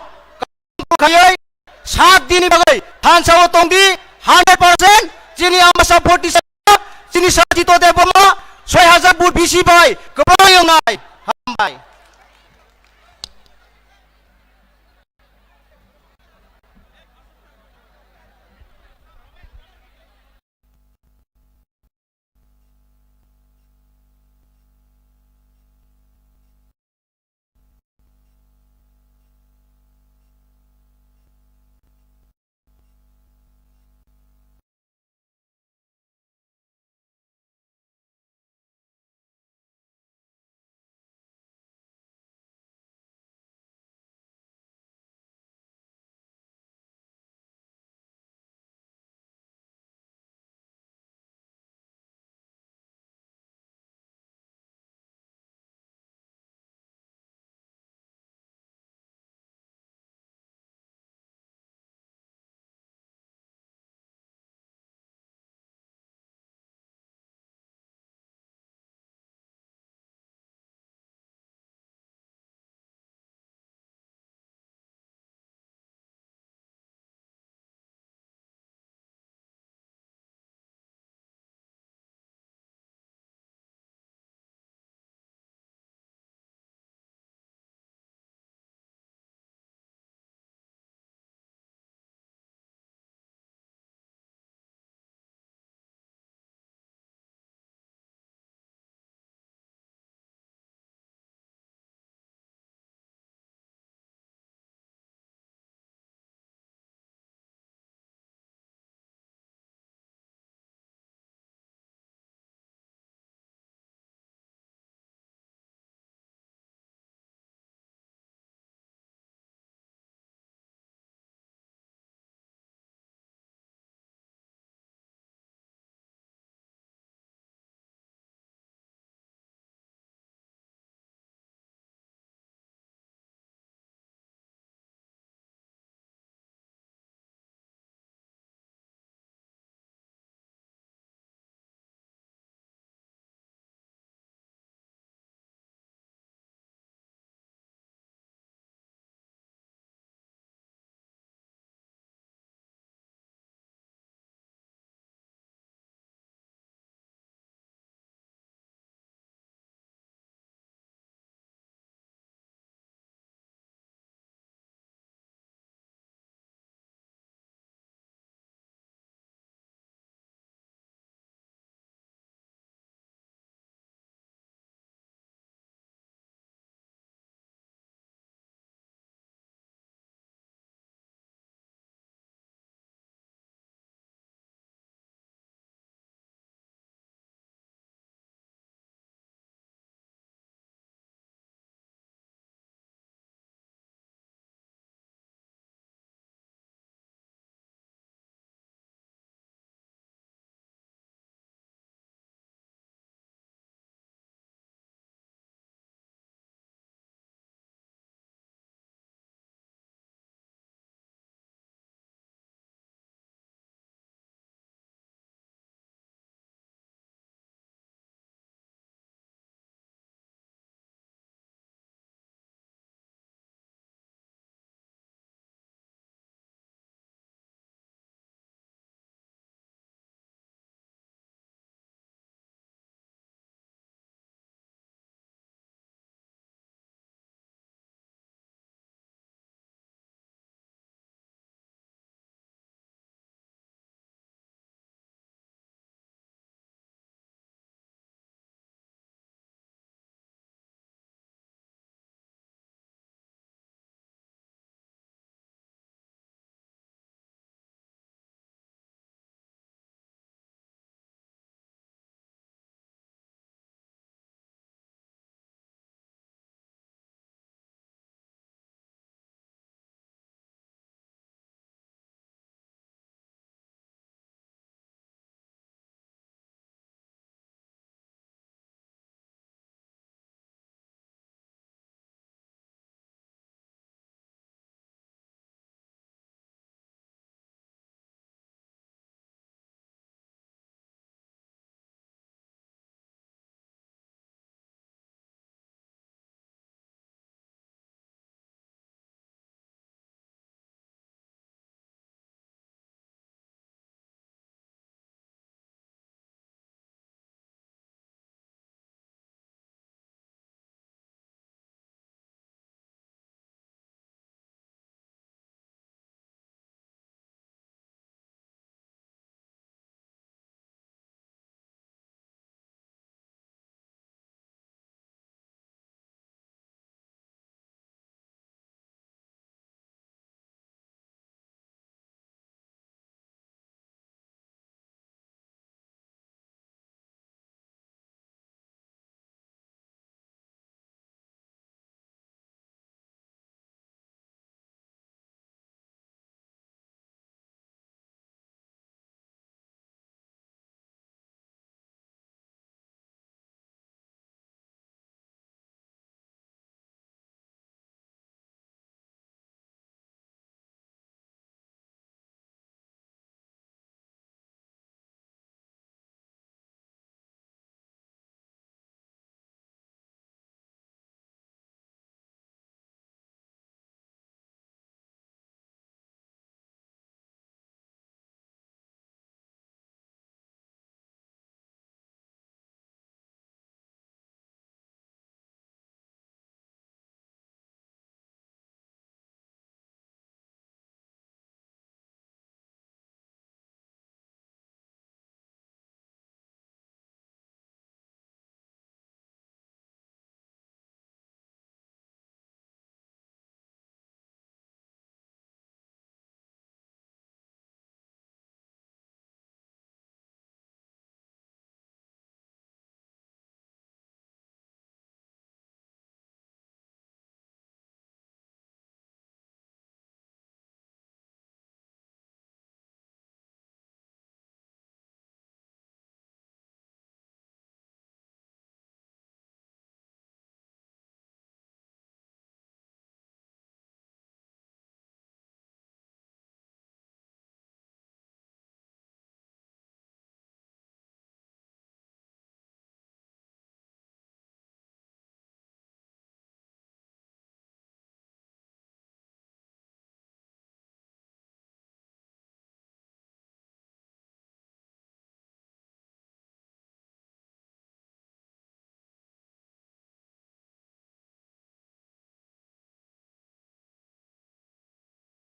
khayai 7 dini bagai than sawo tongdi 100% sini amasa 47 sini sajito deboma 6000 bud bisi bai kebayang ngai hambai